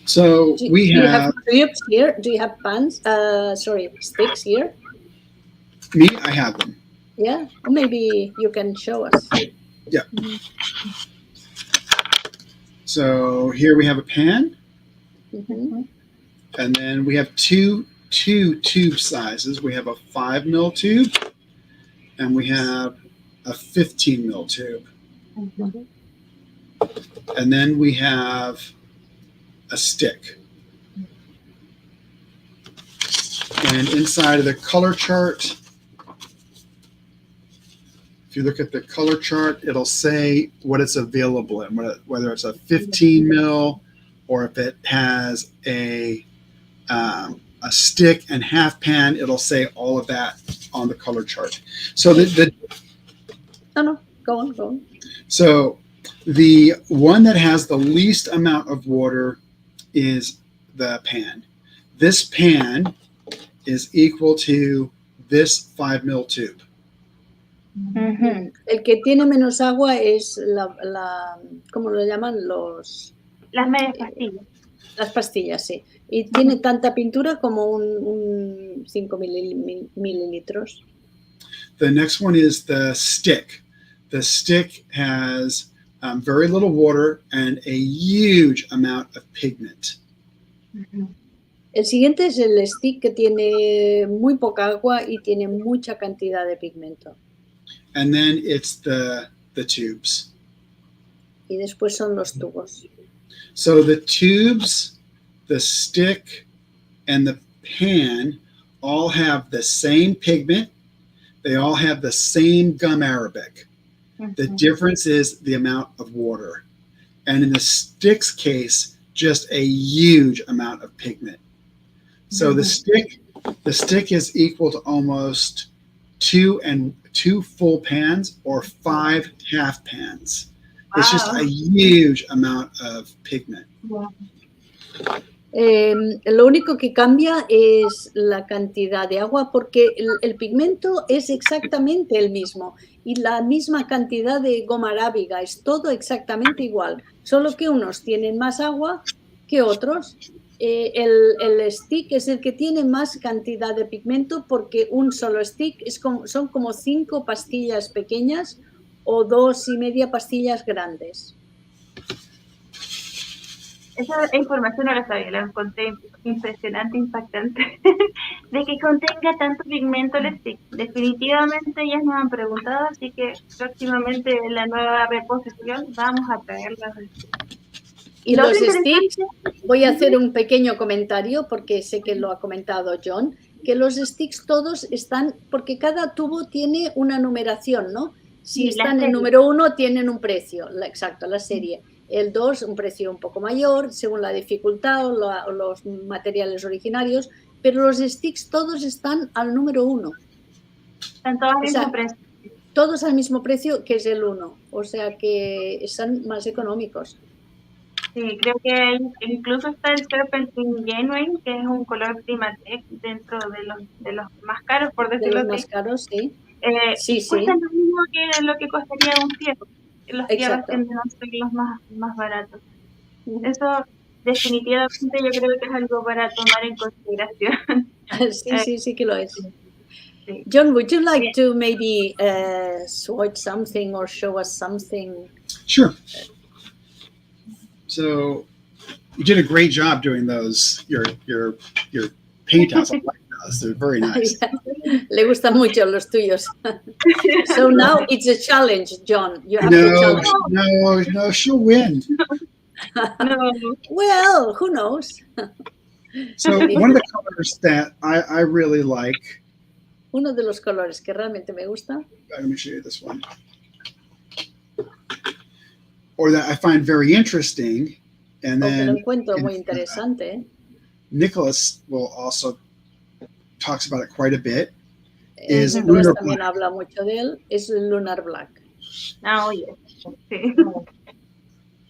So do you have
tubes here? Do you have pans? Sticks here?
Me, I have them.
Yeah, or maybe you can show us.
Yeah. So here we have a pan, and then we have two tube sizes. We have a 5 mil tube, and we have a 15 mil tube. And then we have a stick. And inside of the color chart, if you look at the color chart, it'll say what it's available in, whether it's a 15 mil or if it has a stick and half pan, it'll say all of that on the color chart. So
go on.
So the one that has the least amount of water is the pan. This pan is equal to this 5 mil tube.
El que tiene menos agua es ¿cómo lo llaman?
Las medias pastillas.
Las pastillas, sí. Y tiene tanta pintura como un 5 mililitros.
The next one is the stick. The stick has very little water and a huge amount of pigment.
El siguiente es el stick, que tiene muy poca agua y tiene mucha cantidad de pigmento.
And then it's the tubes.
Y después son los tubos.
So the tubes, the stick, and the pan all have the same pigment. They all have the same gum arabic. The difference is the amount of water. And in the stick's case, just a huge amount of pigment. So the stick is equal to almost two full pans or 5 half pans. Wow. It's just a huge amount of pigment.
Wow.
Lo único que cambia es la cantidad de agua, porque el pigmento es exactamente el mismo y la misma cantidad de goma arábiga, es todo exactamente igual, solo que unos tienen más agua que otros. El stick es el que tiene más cantidad de pigmento, porque un solo stick son como 5 pastillas pequeñas o 2,5 pastillas grandes.
Esa información no la sabía, la encontré impresionante, impactante, de que contenga tanto pigmento el stick. Definitivamente ellas nos han preguntado, así que próximamente en la nueva reposición vamos a traerlas.
Y los sticks, voy a hacer un pequeño comentario, porque sé que lo ha comentado John, que los sticks todos están, porque cada tubo tiene una numeración, ¿no? Si están en número 1 tienen un precio, exacto, la serie. El 2, un precio un poco mayor, según la dificultad o los materiales originarios, pero los sticks todos están al número 1.
Están todos al mismo precio.
Todos al mismo precio, que es el 1, o sea que son más económicos.
Sí, creo que incluso está el Serpentine Genuine, que es un color Primatec dentro de los más caros, por decirlo así.
De los más caros, sí.
Sí. Cuesta lo mismo que lo que costaría un fierro. Los fierros tienden a ser los más baratos. Eso definitivamente yo creo que es algo para tomar en consideración.
Sí que lo es. John, would you like to maybe swatch something or show us something?
Sure. So you did a great job doing those, your paint outs. I like those. They're very nice.
Le gustan mucho los tuyos. So now it's a challenge, John. You have to challenge.
No, she'll win.
No.
Well, who knows?
So one of the colors that I really like.
Uno de los colores que realmente me gusta.
Let me show you this one. Or that I find very interesting, and then
lo encuentro muy interesante.
Nicholas will also talks about it quite a bit.
Is Lunar también Black. Habla mucho de él. Es el Lunar Black.
Oye, sí.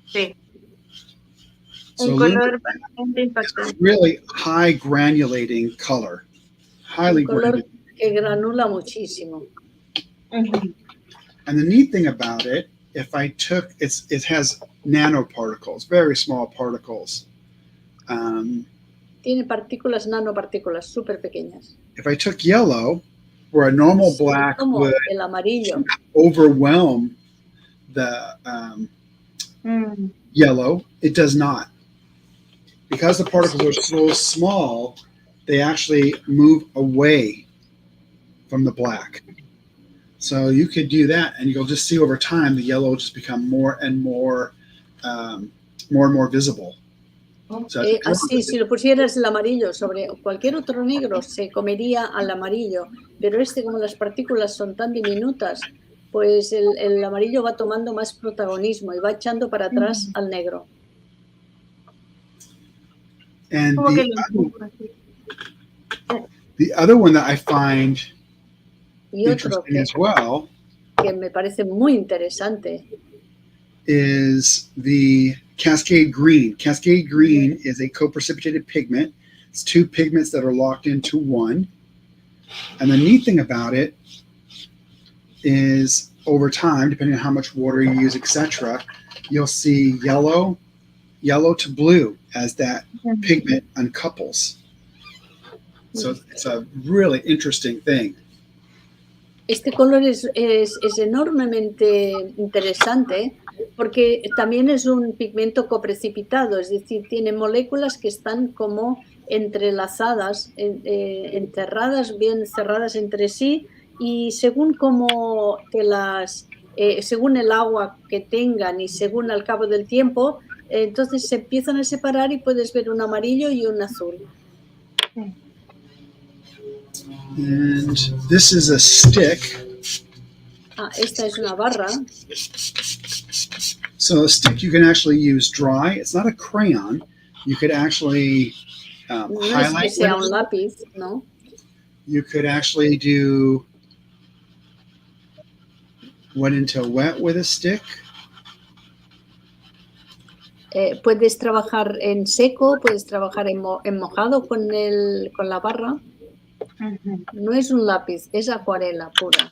Sí.
So
un color bastante impactante.
Really high granulating color. Highly
granulating. Que granula muchísimo.
And the neat thing about it, if I took, it has nanoparticles, very small particles.
Tiene partículas, nanopartículas, súper pequeñas.
If I took yellow, where a normal black would
el amarillo.
Overwhelm the yellow, it does not. Because the particles are so small, they actually move away from the black. So you could do that, and you'll just see over time the yellow will just become more and more visible. So
así, si lo pusieras el amarillo sobre cualquier otro negro, se comería al amarillo, pero como las partículas son tan diminutas, pues el amarillo va tomando más protagonismo y va echando para atrás al negro.
And the other one that I find interesting as well,
que me parece muy interesante,
is the Cascade Green. Cascade Green is a co-precipitated pigment. It's 2 pigments that are locked into one. And the neat thing about it is over time, depending on how much water you use, etc., you'll see yellow to blue as that pigment uncouples. So it's a really interesting thing.
Este color es enormemente interesante porque también es un pigmento coprecipitado, es decir, tiene moléculas que están como entrelazadas, enterradas, bien cerradas entre sí, y según como según el agua que tengan y según al cabo del tiempo, entonces se empiezan a separar y puedes ver un amarillo y un azul.
And this is a stick.
Esta es una barra.
So a stick you can actually use dry. It's not a crayon. You could actually highlight.
Es que sea un lápiz, ¿no?
You could actually do wet into wet with a stick.
Puedes trabajar en seco, puedes trabajar en mojado con la barra. No es un lápiz, es acuarela pura.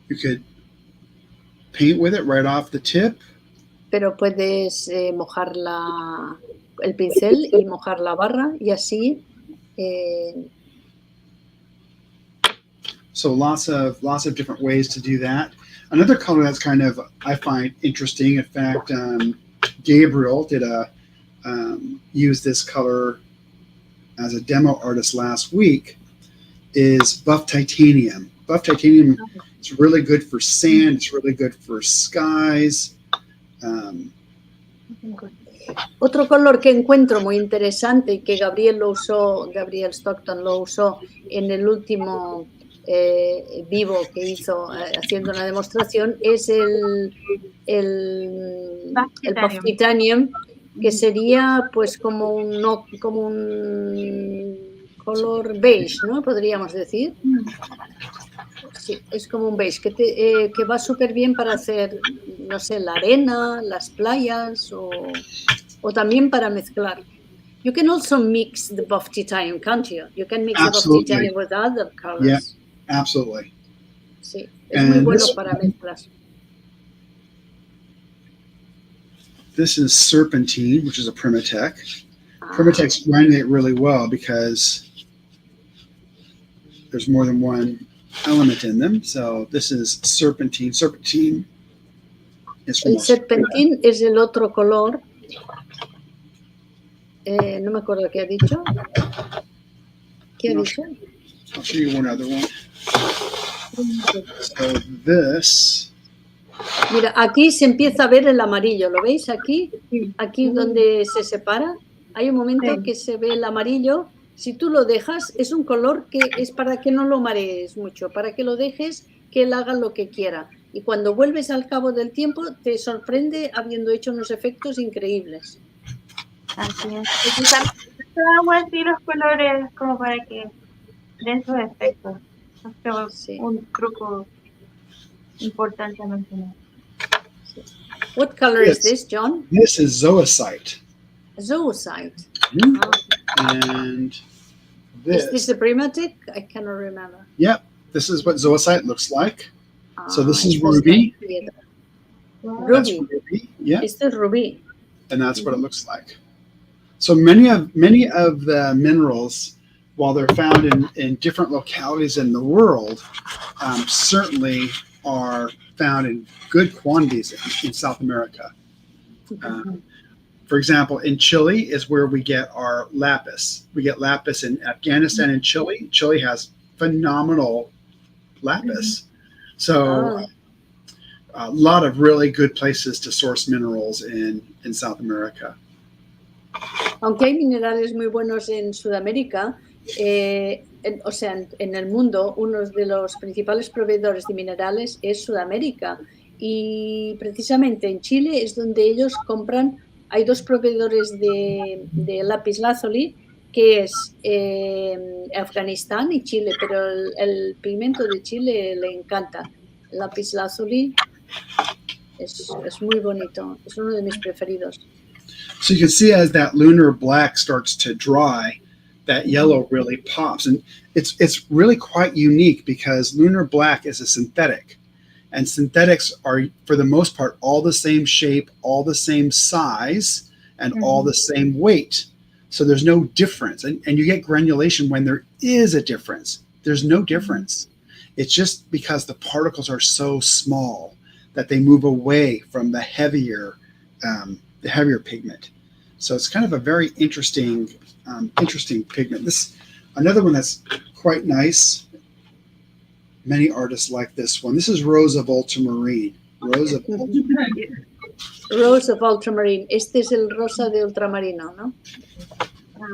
You could paint with it right off the tip.
Pero puedes mojar el pincel y mojar la barra y así.
So lots of different ways to do that. Another color that's kind of, I find interesting. In fact, Gabriel did use this color as a demo artist last week, is buff titanium. Buff titanium is really good for sand. It's really good for skies.
Otro color que encuentro muy interesante y que Gabriel Stockton lo usó en el último vivo que hizo haciendo una demostración es el buff titanium, que sería pues como un color beige, ¿no? Podríamos decir. Sí, es como un beige que va súper bien para hacer, no sé, la arena, las playas o también para mezclar. You can also mix the buff titanium, can't you? You can mix the buff titanium with other colors.
Yeah, absolutely.
Sí, es muy bueno para mezclas.
This is Serpentine, which is a Primatech. Primatechs granulate really well because there's more than one element in them. So this is Serpentine. Serpentine is from
El Serpentine es el otro color. No me acuerdo qué ha dicho. ¿Qué ha dicho?
I'll show you one other one. So this.
Mira, aquí se empieza a ver el amarillo, ¿lo veis aquí? Aquí donde se separa, hay un momento que se ve el amarillo. Si tú lo dejas, es un color que es para que no lo marees mucho, para que lo dejes, que él haga lo que quiera. Y cuando vuelves al cabo del tiempo, te sorprende habiendo hecho unos efectos increíbles.
Así es. Agua así los colores como para que den sus efectos. Es un truco importante a mencionar.
What color is this, John?
This is zoisite.
Zoisite.
And this.
Is this a Primatech? I cannot remember.
Yep. This is what zoisite looks like. So this is ruby.
Ruby.
That's ruby. Yeah.
Este es rubí.
And that's what it looks like. So many of the minerals, while they're found in different localities in the world, certainly are found in good quantities in South America. For example, in Chile is where we get our lapis. We get lapis in Afghanistan and Chile. Chile has phenomenal lapis. So a lot of really good places to source minerals in South America.
Aunque hay minerales muy buenos en Sudamérica, en el mundo, uno de los principales proveedores de minerales es Sudamérica. Y precisamente en Chile es donde ellos compran. Hay dos proveedores de lápiz lazuli, que es Afganistán y Chile, pero el pigmento de Chile le encanta. El lápiz lazuli es muy bonito, es uno de mis preferidos.
So you can see as that lunar black starts to dry, that yellow really pops. And it's really quite unique because lunar black is a synthetic. And synthetics are, for the most part, all the same shape, all the same size, and all the same weight. So there's no difference. And you get granulation when there is a difference. There's no difference. It's just because the particles are so small that they move away from the heavier pigment. So it's kind of a very interesting pigment. This another one that's quite nice. Many artists like this one. This is Rose of Ultramarine. Rose of Ultramarine.
Rose of Ultramarine. Este es el rosa de ultramarino, ¿no?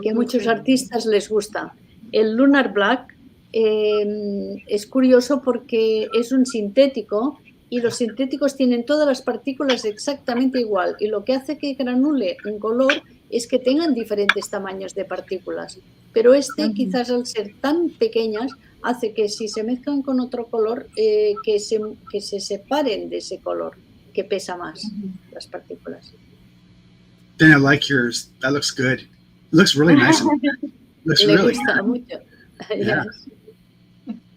Que a muchos artistas les gusta. El Lunar Black es curioso porque es un sintético y los sintéticos tienen todas las partículas exactamente igual. Y lo que hace que granule un color es que tengan diferentes tamaños de partículas. Pero quizás al ser tan pequeñas, hace que si se mezclan con otro color, que se separen de ese color, que pesa más las partículas.
Then I like yours. That looks good. It looks really nice. Looks
Le
really
gusta mucho.
Yeah.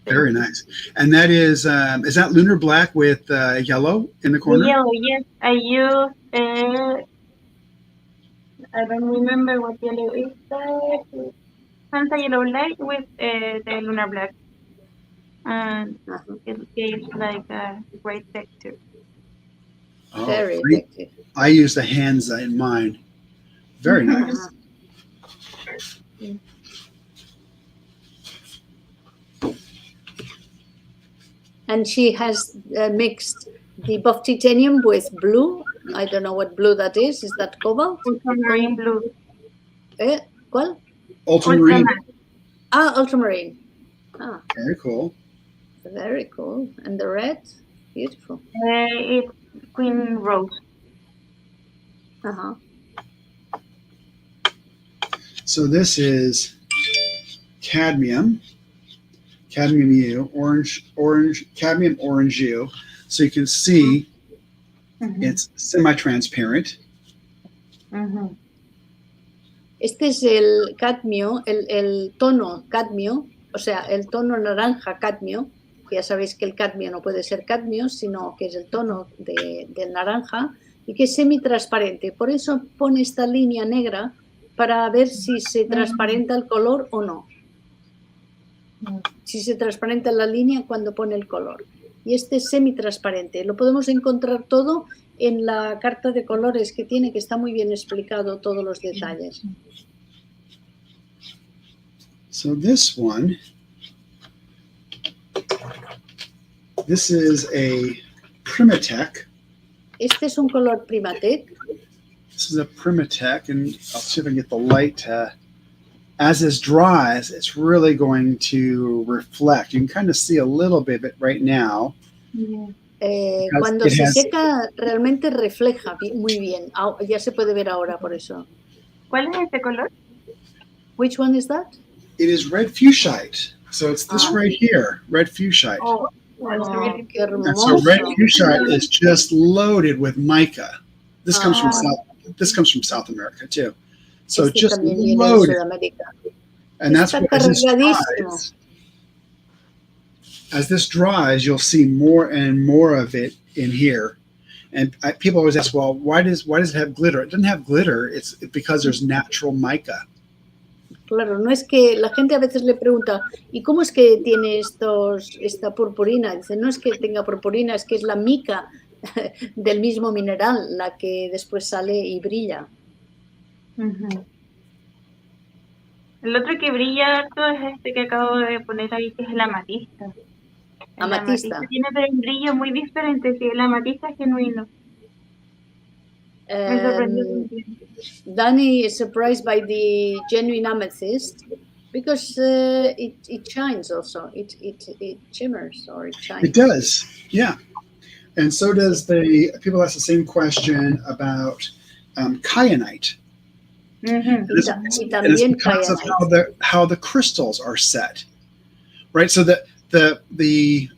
Very nice. And that is that lunar black with yellow in the corner?
Yellow, yes. I use, I don't remember what yellow is that. Fanta yellow light with the lunar black. And it gives like a great texture.
Oh,
Very
great. I use the hands in mine. Very nice.
And she has mixed the buff titanium with blue. I don't know what blue that is. Is that cobalt?
Ultramarine blue.
¿Cuál?
Ultramarine.
Ultramarine. Ah,
Very cool.
very cool. And the red? Beautiful.
It's Queen Rose.
Uh-huh.
So this is cadmium hue, cadmium orange hue. So you can see it's semi-transparent.
Este es el cadmio, el tono cadmio, o sea, el tono naranja cadmio, que ya sabéis que el cadmio no puede ser cadmio, sino que es el tono del naranja y que es semitransparente. Por eso pone esta línea negra para ver si se transparenta el color o no. Si se transparenta la línea cuando pone el color. Y este es semitransparente. Lo podemos encontrar todo en la carta de colores que tiene, que está muy bien explicado todos los detalles.
So this one, this is a Primatech.
Este es un color Primatech.
This is a Primatech, and I'll see if I can get the light to, as this dries, it's really going to reflect. You can kind of see a little bit of it right now.
Cuando se seca, realmente refleja muy bien. Ya se puede ver ahora, por eso.
¿Cuál es este color?
Which one is that?
It is red fuchsite. So it's this right here, red fuchsite.
Oh, that's really
Qué hermoso.
And so red fuchsite is just loaded with mica. This comes from South America too. So
Este
just
también viene de
loaded.
Sudamérica.
And that's
Está
what
cargadísimo.
as this dries, you'll see more and more of it in here. And people always ask, well, why does it have glitter? It doesn't have glitter. It's because there's natural mica.
Claro, no es que la gente a veces le pregunta, ¿y cómo es que tiene esta purpurina? Dice, no es que tenga purpurina, es que es la mica del mismo mineral la que después sale y brilla.
El otro que brilla harto es este que acabo de poner ahí, que es el amatista. El
Amatista.
Tiene un brillo muy diferente, sí, el amatista es genuino. Me sorprendió también.
Danny is surprised by the genuine amethyst because it shines also. It shimmers or it shines.
It does, yeah. And so does people ask the same question about kyanite.
Y
And it's
también
because of
kyanite.
how the crystals are set, right? So the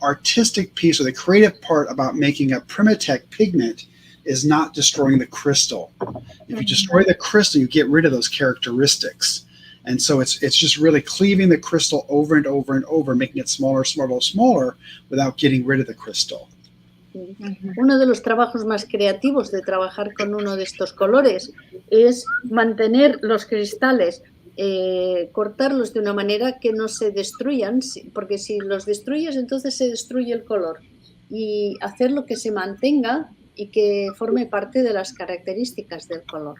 artistic piece or the creative part about making a Primatech pigment is not destroying the crystal. If you destroy the crystal, you get rid of those characteristics. And so it's just really cleaving the crystal over and over and over, making it smaller, smaller, smaller, without getting rid of the crystal.
Uno de los trabajos más creativos de trabajar con uno de estos colores es mantener los cristales, cortarlos de una manera que no se destruyan, porque si los destruyes entonces se destruye el color, y hacerlo que se mantenga y que forme parte de las características del color.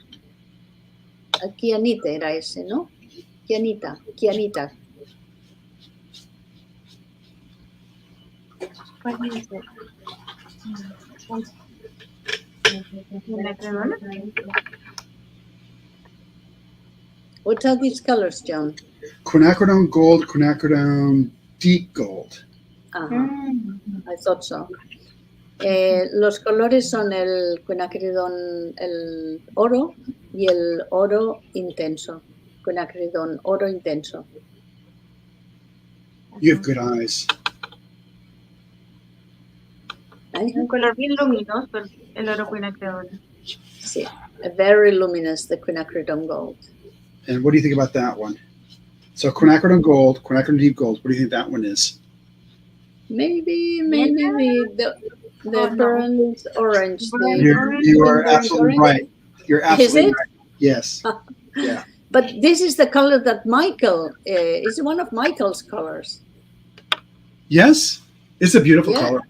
Kianite era ese, ¿no? Kianita. What are these colors, John?
Quinacridone gold, quinacridone deep gold.
I thought so. Los colores son el quinacridone, el oro, y el oro intenso. Quinacridone, oro intenso.
You have good eyes.
Un color bien luminoso, el oro quinacridone.
Sí, very luminous, the quinacridone gold.
And what do you think about that one? So quinacridone gold, quinacridone deep gold. What do you think that one is?
Maybe the burnt orange.
You are absolutely right. You're absolutely
right.
Yes. Yeah.
But this is the color that Michael is one of Michael's colors.
Yes, it's a beautiful color.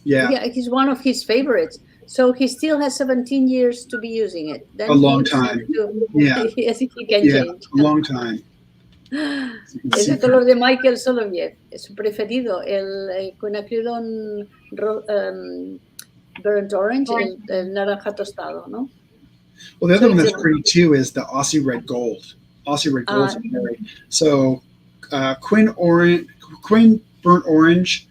Yeah.
Yeah, it's one of his favorites. So he still has 17 years to be using it. Then
a long time. Yeah.
Yes, he can change.
A long time.
Es el color de Michael Soloviev, es su preferido, el quinacridone burnt orange, el naranja tostado, ¿no?
Well, the other one that's pretty too is the Aussie Red Gold. Aussie Red Gold is very. So quin burnt orange,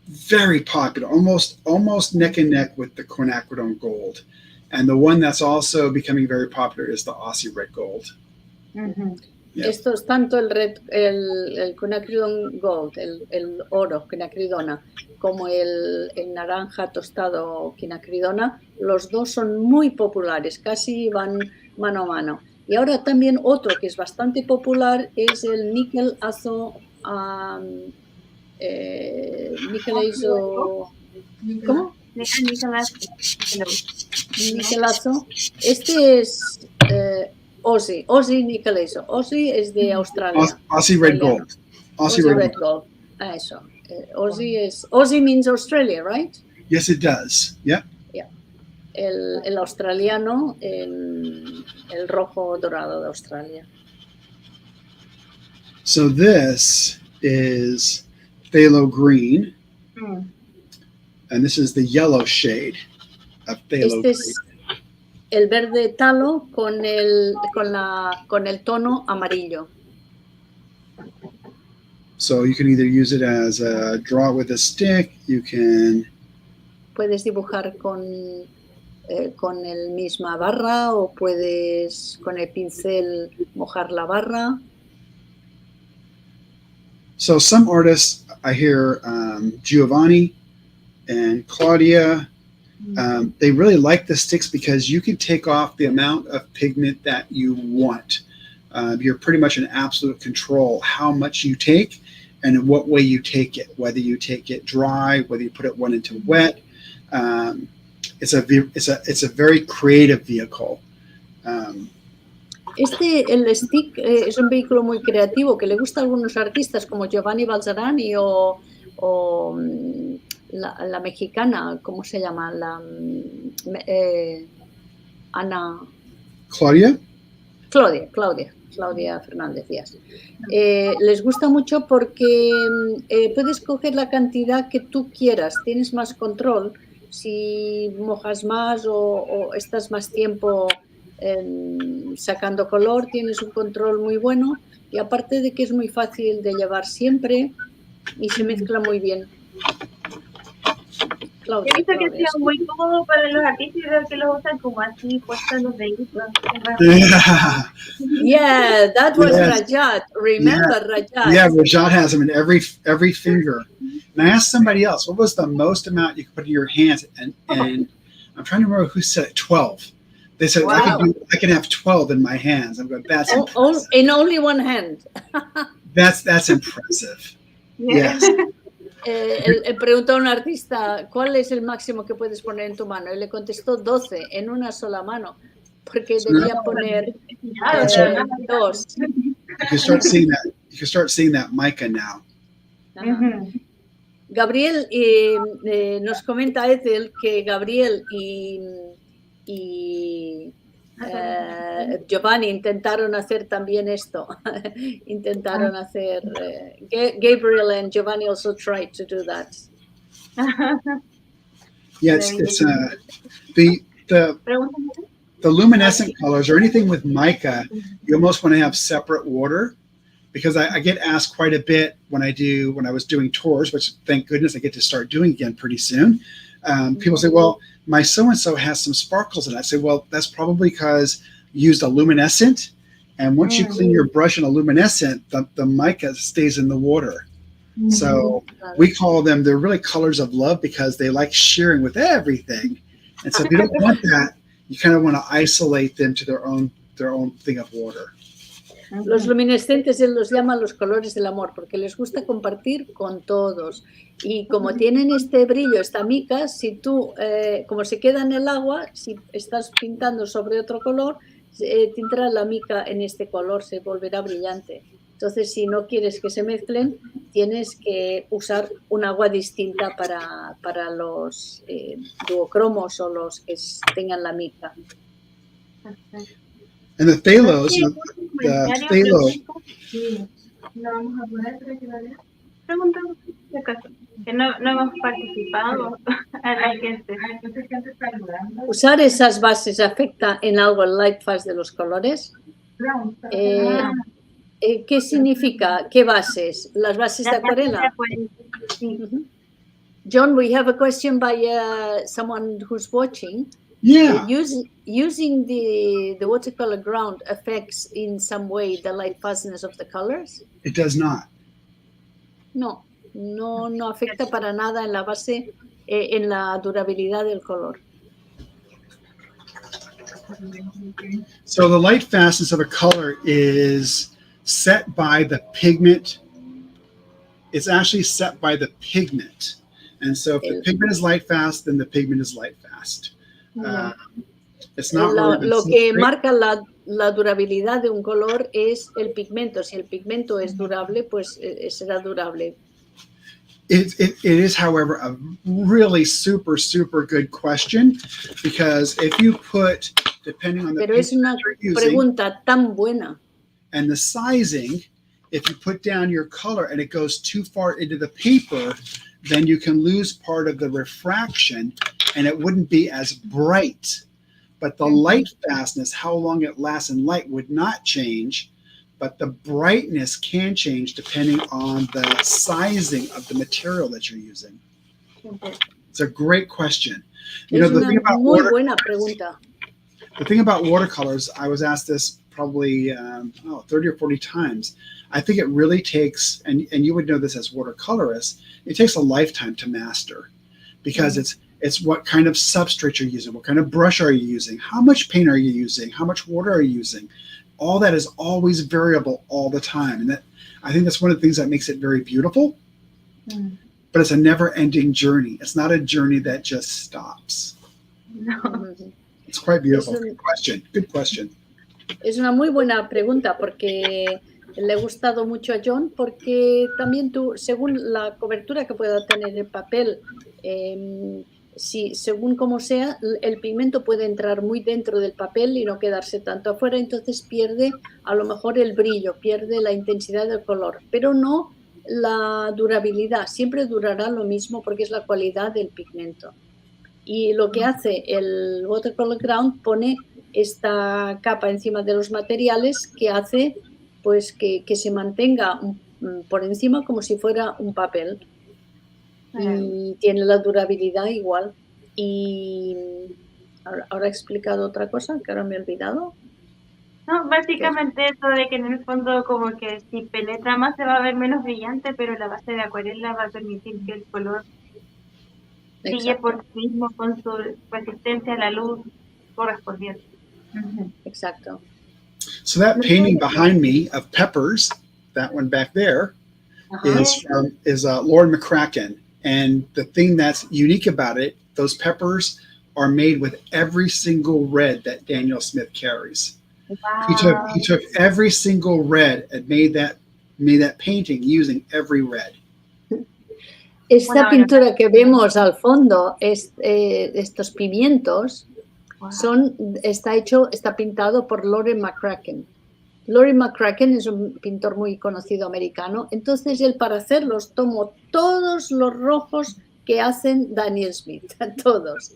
very popular, almost neck and neck with the quinacridone gold. And the one that's also becoming very popular is the Aussie Red Gold.
Yeah. Esto es tanto el quinacridone gold, el oro quinacridona, como el naranja tostado quinacridona. Los dos son muy populares, casi van mano a mano. Y ahora también otro que es bastante popular es el níquel azo, ¿cómo? Níquelazo. Este es Aussie Nicolazo. Aussie es de Australia.
Aussie Red Gold.
Aussie Red Gold. Eso. Aussie means Australia, right?
Yes, it does. Yeah.
Yeah. El australiano, el rojo dorado de Australia.
So this is phthalo green, and this is the yellow shade of phthalo green.
El verde talo con el tono amarillo.
So you can either use it as a draw with a stick, you can...
Puedes dibujar con el misma barra o puedes con el pincel mojar la barra.
So some artists, I hear Giovanni and Claudia, they really like the sticks because you can take off the amount of pigment that you want. You're pretty much in absolute control how much you take and in what way you take it, whether you take it dry, whether you put it one into wet. It's a very creative vehicle.
El stick es un vehículo muy creativo que le gusta a algunos artistas como Giovanni Balzarani o la mexicana, ¿cómo se llama? Ana...
Claudia
Fernández Díaz. Les gusta mucho porque puedes coger la cantidad que tú quieras, tienes más control. Si mojas más o estás más tiempo sacando color, tienes un control muy bueno y aparte de que es muy fácil de llevar siempre y se mezcla muy bien.
He visto que sea muy cómodo para los artistas que lo usan como así puestos los vehículos.
Yeah, that was Rajat. Remember Rajat?
Yeah, Rajat has them in every finger. And I asked somebody else, what was the most amount you could put in your hands and I'm trying to remember who said it, 12. They said,
Wow.
I can have 12 in my hands. I'm going, that's impressive.
In only one hand.
That's impressive. Yes.
Él preguntó a un artista, ¿cuál es el máximo que puedes poner en tu mano? Y le contestó 12 en una sola mano, porque debía poner 2.
You can start seeing that mica now.
Gabriel, nos comenta Ethel que Gabriel y Giovanni intentaron hacer también esto. Intentaron hacer. Gabriel and Giovanni also tried to do that.
Yeah, it's the luminescent colors or anything with mica, you almost want to have separate water, because I get asked quite a bit when I was doing tours, which thank goodness I get to start doing again pretty soon. People say, well, my so-and-so has some sparkles in it. I say, well, that's probably because you used a luminescent, and once you clean your brush in a luminescent, the mica stays in the water. So we call them, they're really colors of love because they like sharing with everything. And so if you don't want that, you kind of want to isolate them to their own thing of water.
Los luminescentes él los llama los colores del amor porque les gusta compartir con todos, y como tienen este brillo, esta mica, si tú, como se queda en el agua, si estás pintando sobre otro color, tendrá la mica en este color, se volverá brillante. Entonces, si no quieres que se mezclen, tienes que usar un agua distinta para los duocromos o los que tengan la mica.
And the phthalos, the phthalo.
Que no hemos participado a la gente.
¿Usar esas bases afecta en algo el light fast de los colores? ¿Qué significa? ¿Qué bases? ¿Las bases de acuarela? John, we have a question by someone who's watching.
Yeah.
Using the watercolor ground affects in some way the light fastness of the colors?
It does not.
No afecta para nada en la base, en la durabilidad del color.
So the light fastness of a color is set by the pigment. It's actually set by the pigment. And so if the pigment is light fast, then the pigment is light fast. It's not
lo que marca la durabilidad de un color es el pigmento. Si el pigmento es durable, pues será durable.
It is, however, a really super good question, because if you put, depending on the
Pero es una pregunta tan buena.
And the sizing, if you put down your color and it goes too far into the paper, then you can lose part of the refraction and it wouldn't be as bright. But the light fastness, how long it lasts in light, would not change, but the brightness can change depending on the sizing of the material that you're using. It's a great question. You know, the thing about
buena pregunta.
The thing about watercolors, I was asked this probably 30 or 40 times. I think it really takes, and you would know this as watercolorists, it takes a lifetime to master, because it's what kind of substrate you're using, what kind of brush are you using, how much paint are you using, how much water are you using. All that is always variable all the time. And I think that's one of the things that makes it very beautiful, but it's a never-ending journey. It's not a journey that just stops.
No.
It's quite beautiful. Good question.
Es una muy buena pregunta, porque le ha gustado mucho a John, porque también tú, según la cobertura que pueda tener el papel, según como sea, el pigmento puede entrar muy dentro del papel y no quedarse tanto afuera, entonces pierde a lo mejor el brillo, pierde la intensidad del color, pero no la durabilidad. Siempre durará lo mismo porque es la cualidad del pigmento. Y lo que hace el Watercolor Ground, pone esta capa encima de los materiales que hace pues que se mantenga por encima como si fuera un papel. Y tiene la durabilidad igual. Y ahora he explicado otra cosa que ahora me he olvidado.
No, básicamente eso de que en el fondo como que si penetra más se va a ver menos brillante, pero la base de acuarela va a permitir que el color brille por sí mismo con su resistencia a la luz correspondiente.
Exacto.
So that painting behind me of peppers, that one back there, is Lord McCracken. And the thing that's unique about it, those peppers are made with every single red that Daniel Smith carries.
Wow.
He took every single red and made that painting using every red.
Esta pintura que vemos al fondo, estos pimientos, está pintado por Lord McCracken. Lord McCracken es un pintor muy conocido americano. Entonces él, para hacerlos, tomó todos los rojos que hacen Daniel Smith, todos.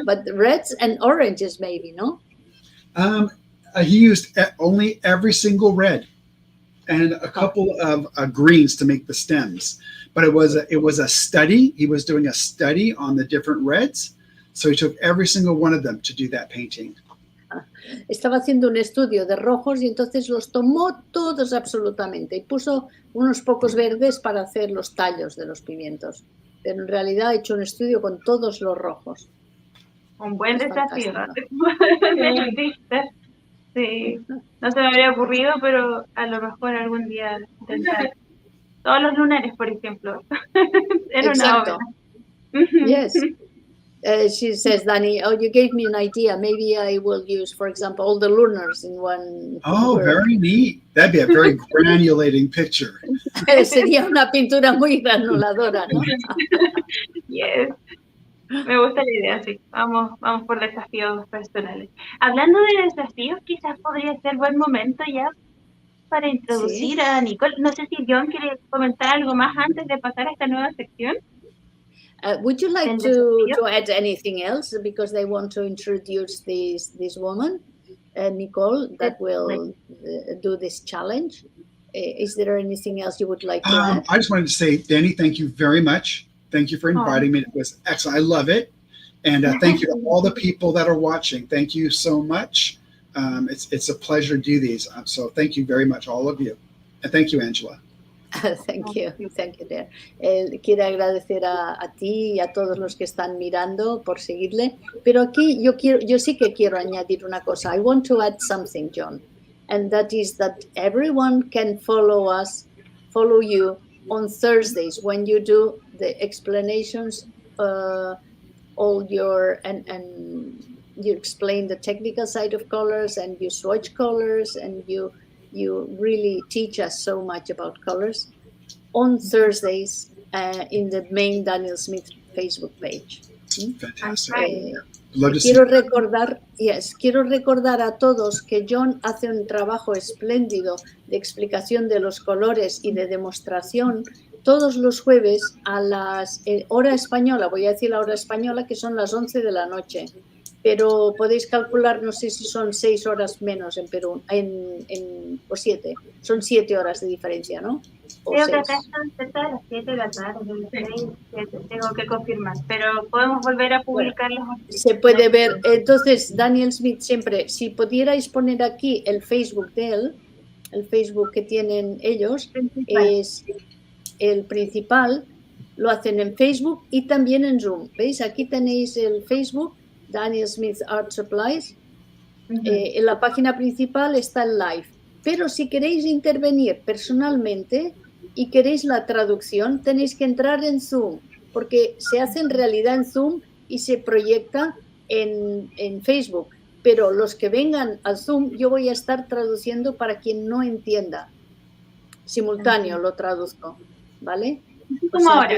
But reds and oranges maybe, no?
He used only every single red and a couple of greens to make the stems. But it was a study. He was doing a study on the different reds. So he took every single one of them to do that painting.
Estaba haciendo un estudio de rojos y entonces los tomó todos absolutamente y puso unos pocos verdes para hacer los tallos de los pimientos. Pero en realidad ha hecho un estudio con todos los rojos.
Un buen desafío. Sí, no se me habría ocurrido, pero a lo mejor algún día intentar. Todos los lunares, por ejemplo. Era una obra.
Yes. She says, Dani, you gave me an idea. Maybe I will use, for example, all the lunars in one.
Oh, very neat. That'd be a very granulating picture.
Sería una pintura muy granuladora, ¿no?
Yes. Me gusta la idea, sí. Vamos por desafíos personales. Hablando de desafíos, quizás podría ser buen momento ya para introducir a Nicole. No sé si John quiere comentar algo más antes de pasar a esta nueva sección.
Would you like to add anything else, because they want to introduce this woman, Nicole, that will do this challenge? Is there anything else you would like to add?
I just wanted to say, Dani, thank you very much. Thank you for inviting me. It was excellent. I love it. And thank you to all the people that are watching. Thank you so much. It's a pleasure to do these. So thank you very much, all of you. And thank you, Angela.
Thank you, dear. Quiero agradecer a ti y a todos los que están mirando por seguirle, pero aquí yo sí que quiero añadir una cosa. I want to add something, John, and that is that everyone can follow you on Thursdays when you do the explanations, and you explain the technical side of colors, and you swatch colors, and you really teach us so much about colors on Thursdays in the main Daniel Smith Facebook page.
Fantastic.
Quiero recordar a todos que John hace un trabajo espléndido de explicación de los colores y de demostración todos los jueves a las hora española, voy a decir la hora española, que son las 11 de la noche. Pero podéis calcular, no sé si son 6 horas menos en Perú, o 7. Son 7 horas de diferencia, ¿no?
Creo que acá son cerca de las 7 de la tarde, 6, 7, tengo que confirmar, pero podemos volver a publicarlos.
Se puede ver. Entonces, Daniel Smith siempre, si pudierais poner aquí el Facebook de él, el Facebook que tienen ellos, es el principal, lo hacen en Facebook y también en Zoom. ¿Veis? Aquí tenéis el Facebook, Daniel Smith Art Supplies. En la página principal está el live. Pero si queréis intervenir personalmente y queréis la traducción, tenéis que entrar en Zoom, porque se hace en realidad en Zoom y se proyecta en Facebook. Pero los que vengan al Zoom, yo voy a estar traduciendo para quien no entienda. Simultáneo lo traduzco, ¿vale?
¿Cómo ahora?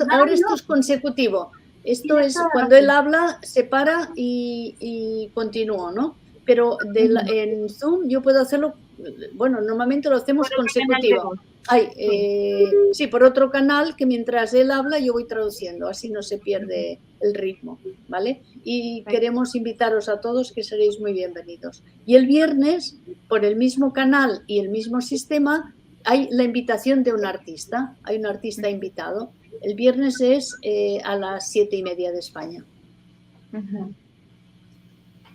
Ahora esto es consecutivo. Esto es cuando él habla, se para y continúo, ¿no? Pero en Zoom yo puedo hacerlo, bueno, normalmente lo hacemos consecutivo. Sí, por otro canal, que mientras él habla yo voy traduciendo, así no se pierde el ritmo, ¿vale? Y queremos invitaros a todos, que seréis muy bienvenidos. Y el viernes, por el mismo canal y el mismo sistema, hay la invitación de un artista, hay un artista invitado. El viernes es a las 7:30 de España.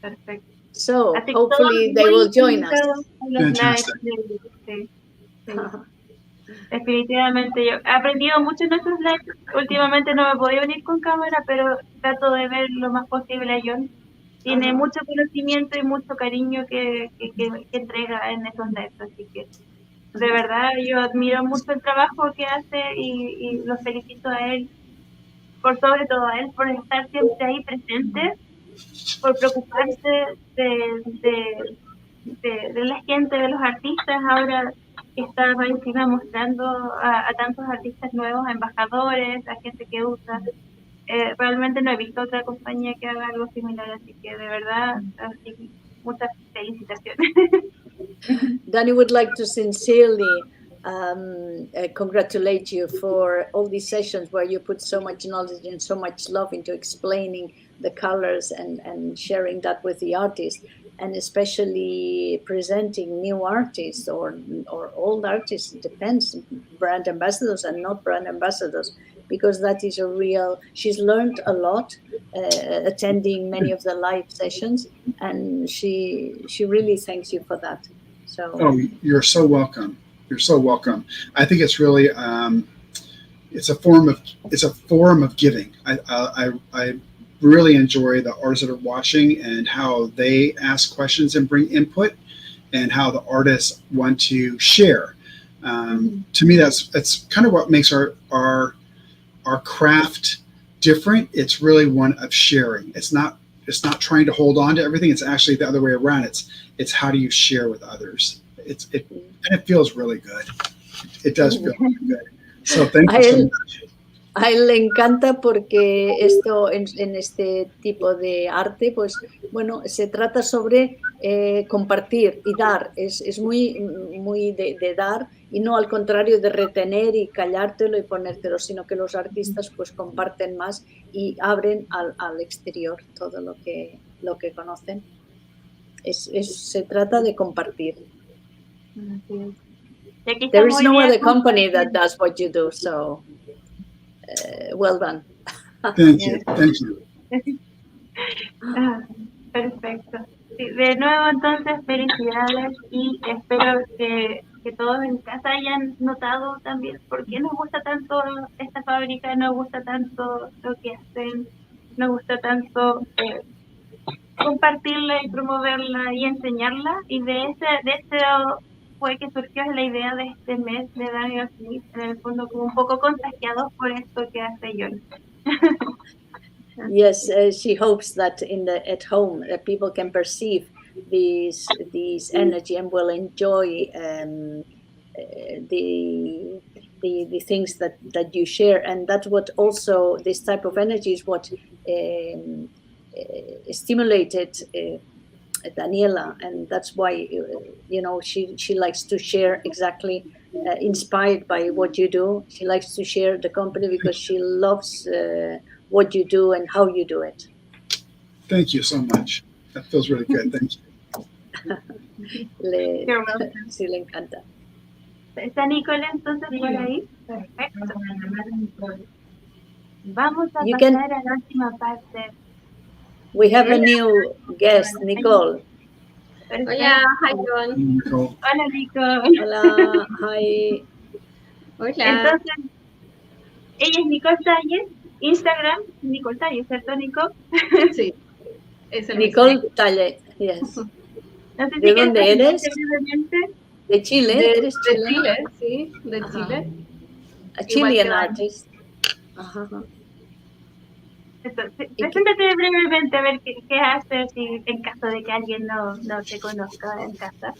Perfecto.
So, hopefully they will join us.
Fantastic.
Definitivamente, yo he aprendido mucho en estos lives. Últimamente no me he podido unir con cámara, pero trato de ver lo más posible a John. Tiene mucho conocimiento y mucho cariño que entrega en esos lives, así que de verdad yo admiro mucho el trabajo que hace y lo felicito a él, por sobre todo a él, por estar siempre ahí presente, por preocuparse de, de la gente, de los artistas. Ahora que está encima mostrando a tantos artistas nuevos, a embajadores, a gente que usa. Realmente no he visto otra compañía que haga algo similar, así que de verdad, así, muchas felicitaciones.
Danny would like to sincerely congratulate you for all these sessions where you put so much knowledge and so much love into explaining the colors and sharing that with the artists, and especially presenting new artists or old artists. It depends, brand ambassadors and not brand ambassadors, because that is a real, she's learned a lot attending many of the live sessions, and she really thanks you for that. So
you're so welcome. You're so welcome. I think it's really it's a form of giving. I really enjoy the artists that are watching and how they ask questions and bring input, and how the artists want to share. To me, that's kind of what makes our craft different. It's really one of sharing. It's not trying to hold on to everything. It's actually the other way around. It's how do you share with others. And it feels really good. It does feel really good. So thank you so much.
A él le encanta porque esto en este tipo de arte, pues bueno, se trata sobre compartir y dar. Es muy de dar, y no al contrario de retener y callártelo y ponértelo, sino que los artistas pues comparten más y abren al exterior todo lo que conocen. Se trata de compartir. There is no other company that does what you do, so well done.
Thank you. Thank you.
Perfecto. Sí, de nuevo, entonces, felicidades, y espero que todos en casa hayan notado también por qué nos gusta tanto esta fábrica, nos gusta tanto lo que hacen, nos gusta tanto compartirla y promoverla y enseñarla, y de ese fue que surgió la idea de este mes de Daniel Smith, en el fondo como un poco contagiados por esto que hace John.
Yes, she hopes that at home people can perceive these energy and will enjoy the things that you share, and that's what also this type of energy is what stimulated Daniela, and that's why she likes to share exactly inspired by what you do. She likes to share the company because she loves what you do and how you do it.
Thank you so much. That feels really good. Thank
you.
Sí, le encanta.
¿Está Nicole entonces por ahí? Perfecto. Vamos a pasar a la última parte.
We have a new guest, Nicole.
Hola, hi John.
Hola, Nicole.
Hola, hi.
Hola.
Entonces, ella es Nicole Talles, Instagram, Nicole Talles, ¿cierto, Nicole?
Sí, es el
Nicole Talles, yes.
No sé si
¿De dónde eres? ¿De Chile? ¿Eres
chilena? De Chile, sí, de Chile.
A Chilean artist. Ajá.
Preséntate brevemente a ver qué haces en caso de que alguien no te conozca en casa.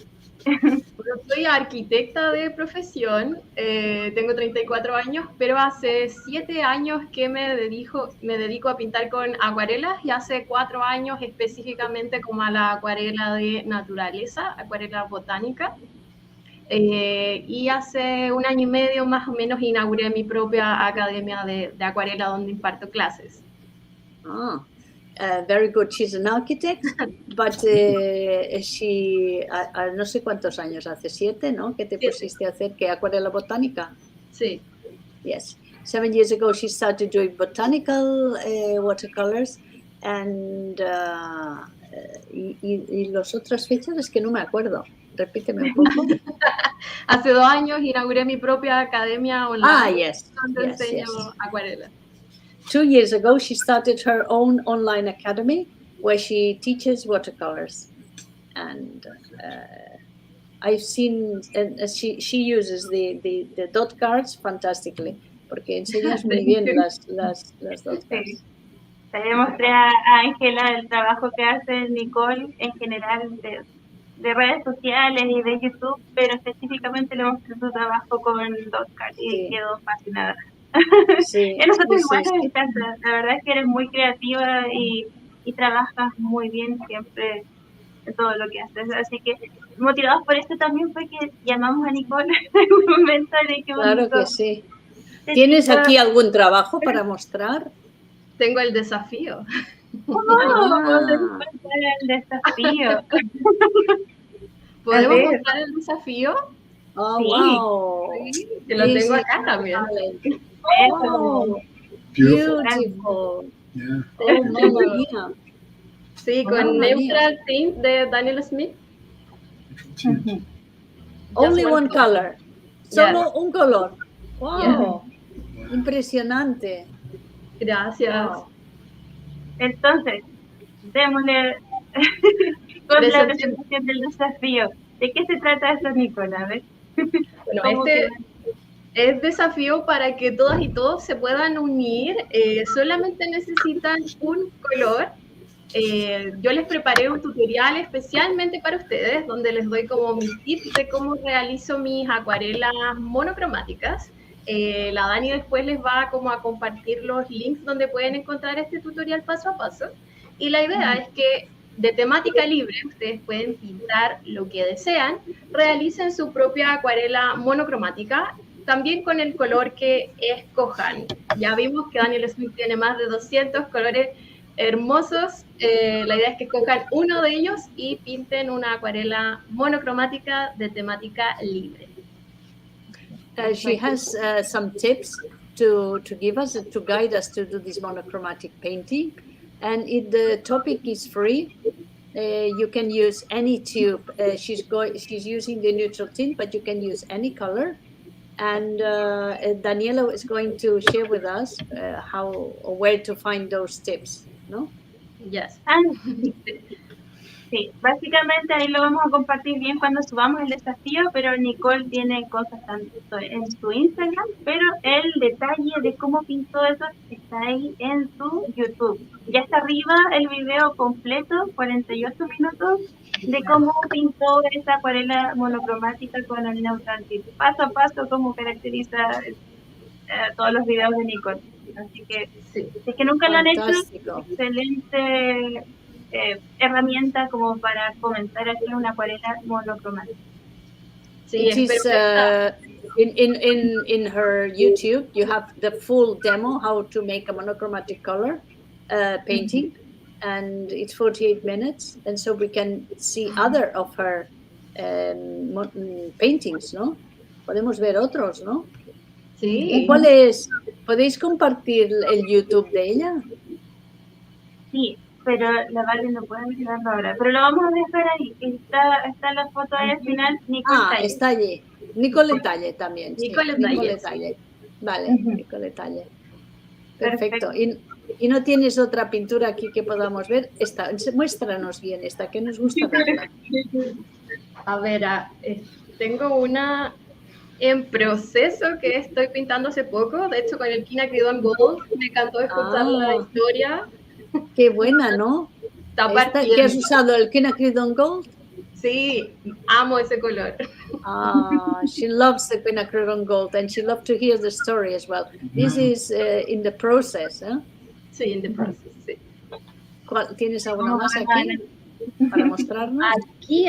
Bueno, soy arquitecta de profesión, tengo 34 años, pero hace 7 años que me dedico a pintar con acuarelas, y hace 4 años específicamente como a la acuarela de naturaleza, acuarela botánica. Y hace 1 año y medio más o menos inauguré mi propia academia de acuarela donde imparto clases.
Very good. She's an architect, but she, no sé cuántos años hace, 7, ¿no? ¿Qué te pusiste a hacer? ¿Qué acuarela botánica?
Sí.
Yes. 7 years ago, she started doing botanical watercolors, and y las otras fechas es que no me acuerdo. Repíteme un poco.
Hace 2 años inauguré mi propia academia online.
Yes.
Donde enseño acuarela.
2 years ago, she started her own online academy where she teaches watercolors. And I've seen, and she uses the dot cards fantastically, porque enseñas muy bien las dot cards.
Sí. Le mostré a Ángela el trabajo que hace Nicole en general de redes sociales y de YouTube, pero específicamente le mostré su trabajo con dot cards y quedó fascinada.
Sí,
a nosotros igual nos encanta. La verdad es que eres muy creativa y trabajas muy bien siempre en todo lo que haces. Así que motivados por esto también fue que llamamos a Nicole en un momento de que
claro que sí. ¿Tienes aquí algún trabajo para mostrar?
Tengo el desafío.
El desafío.
¿Podemos mostrar el desafío?
Oh,
sí.
Wow.
Sí, que lo tengo acá también.
Oh,
Beautiful.
beautiful.
Yeah.
Oh, mamma mía.
Sí, con Neutral Tint de Daniel Smith.
Only one color. Solo
Yes.
un color. Wow.
Yeah.
Impresionante.
Gracias.
Wow.
Entonces, démosle con la presentación del desafío. ¿De qué se trata eso, Nicole? A ver.
Bueno, es desafío para que todas y todos se puedan unir. Solamente necesitan un color. Yo les preparé un tutorial especialmente para ustedes, donde les doy como mis tips de cómo realizo mis acuarelas monocromáticas. La Dani después les va como a compartir los links donde pueden encontrar este tutorial paso a paso. Y la idea es que de temática libre, ustedes pueden pintar lo que desean, realicen su propia acuarela monocromática, también con el color que escojan. Ya vimos que Daniel Smith tiene más de 200 colores hermosos. La idea es que escojan uno de ellos y pinten una acuarela monocromática de temática libre.
She has some tips to give us, to guide us to do this monochromatic painting. And if the topic is free, you can use any tube. She's using the neutral tint, but you can use any color. And Daniela is going to share with us how or where to find those tips, ¿no?
Yes.
Sí, básicamente ahí lo vamos a compartir bien cuando subamos el desafío, pero Nicole tiene cosas tanto en su Instagram, pero el detalle de cómo pintó eso está ahí en su YouTube. Ya está arriba el video completo, 48 minutos, de cómo pintó esa acuarela monocromática con el neutral tint. Paso a paso, cómo caracteriza todos los videos de Nicole. Así que, si es que nunca lo han hecho, excelente herramienta como para comenzar a hacer una acuarela monocromática.
Sí,
it is in her YouTube. You have the full demo how to make a monochromatic color painting, and it's 48 minutes, and so we can see other of her paintings, ¿no? Podemos ver otros, ¿no?
Sí.
¿Y cuál es? ¿Podéis compartir el YouTube de ella?
Sí, pero la Barbi no puede mirarlo ahora. Pero lo vamos a dejar ahí. Está la foto ahí al final. Nicole Talle.
Está allí. Nicole Talle también.
Nicole
Talle. Vale, Nicole Talle. Perfecto. ¿Y no tienes otra pintura aquí que podamos ver? Muéstranos bien esta, que nos gusta verla.
A ver, tengo una en proceso que estoy pintando hace poco. De hecho, con el Inauguración Gold me encantó escuchar la historia.
Qué buena, ¿no? ¿Qué has usado? ¿El Quinacridon Gold?
Sí, amo ese color.
She loves the Quinacridon Gold and she loves to hear the story as well. This is in the process, ¿eh?
Sí, in the process, sí.
¿Tienes alguna más aquí para mostrarnos?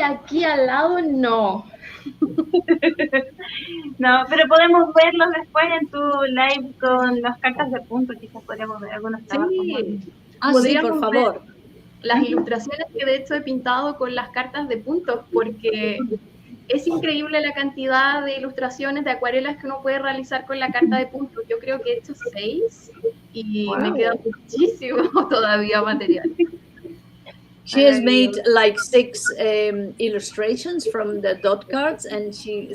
Aquí al lado no.
No, pero podemos verlos después en tu live con las cartas de punto. Quizás podríamos ver algunos trabajos.
Sí.
Sí, por favor.
Las ilustraciones que de hecho he pintado con las cartas de puntos, porque es increíble la cantidad de ilustraciones de acuarelas que uno puede realizar con la carta de puntos. Yo creo que he hecho 6 y me queda muchísimo todavía material.
She has made like 6 illustrations from the dot cards, and she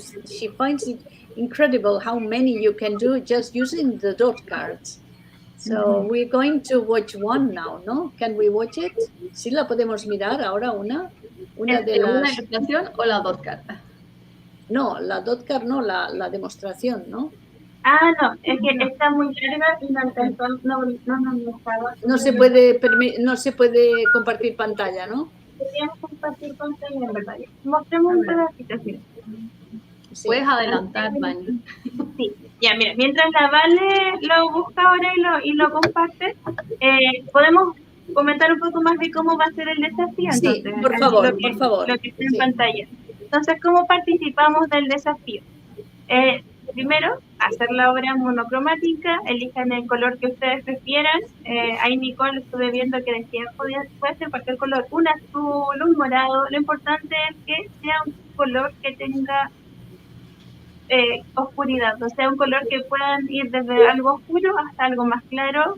finds it incredible how many you can do just using the dot cards. So we're going to watch one now, ¿no? Can we watch it? Sí, la podemos mirar ahora una de las...
¿Una ilustración o las dos cartas?
No, la dot card no, la demostración, ¿no?
Ah, no, es que está muy larga y no alcanzó, no estaba.
No se puede compartir pantalla, ¿no?
Podríamos compartir pantalla, en verdad. Mostremos un pedacito, sí.
Sí.
Puedes adelantar, Vani.
Sí, ya, mira, mientras la Vale lo busca ahora y lo comparte, podemos comentar un poco más de cómo va a ser el desafío.
Sí,
Entonces,
por favor.
Lo que está en pantalla. Entonces, ¿cómo participamos del desafío? Primero, hacer la obra monocromática, elijan el color que ustedes prefieran. Ahí Nicole estuve viendo que decía, puede ser cualquier color, un azul, un morado. Lo importante es que sea un color que tenga oscuridad, o sea, un color que puedan ir desde algo oscuro hasta algo más claro,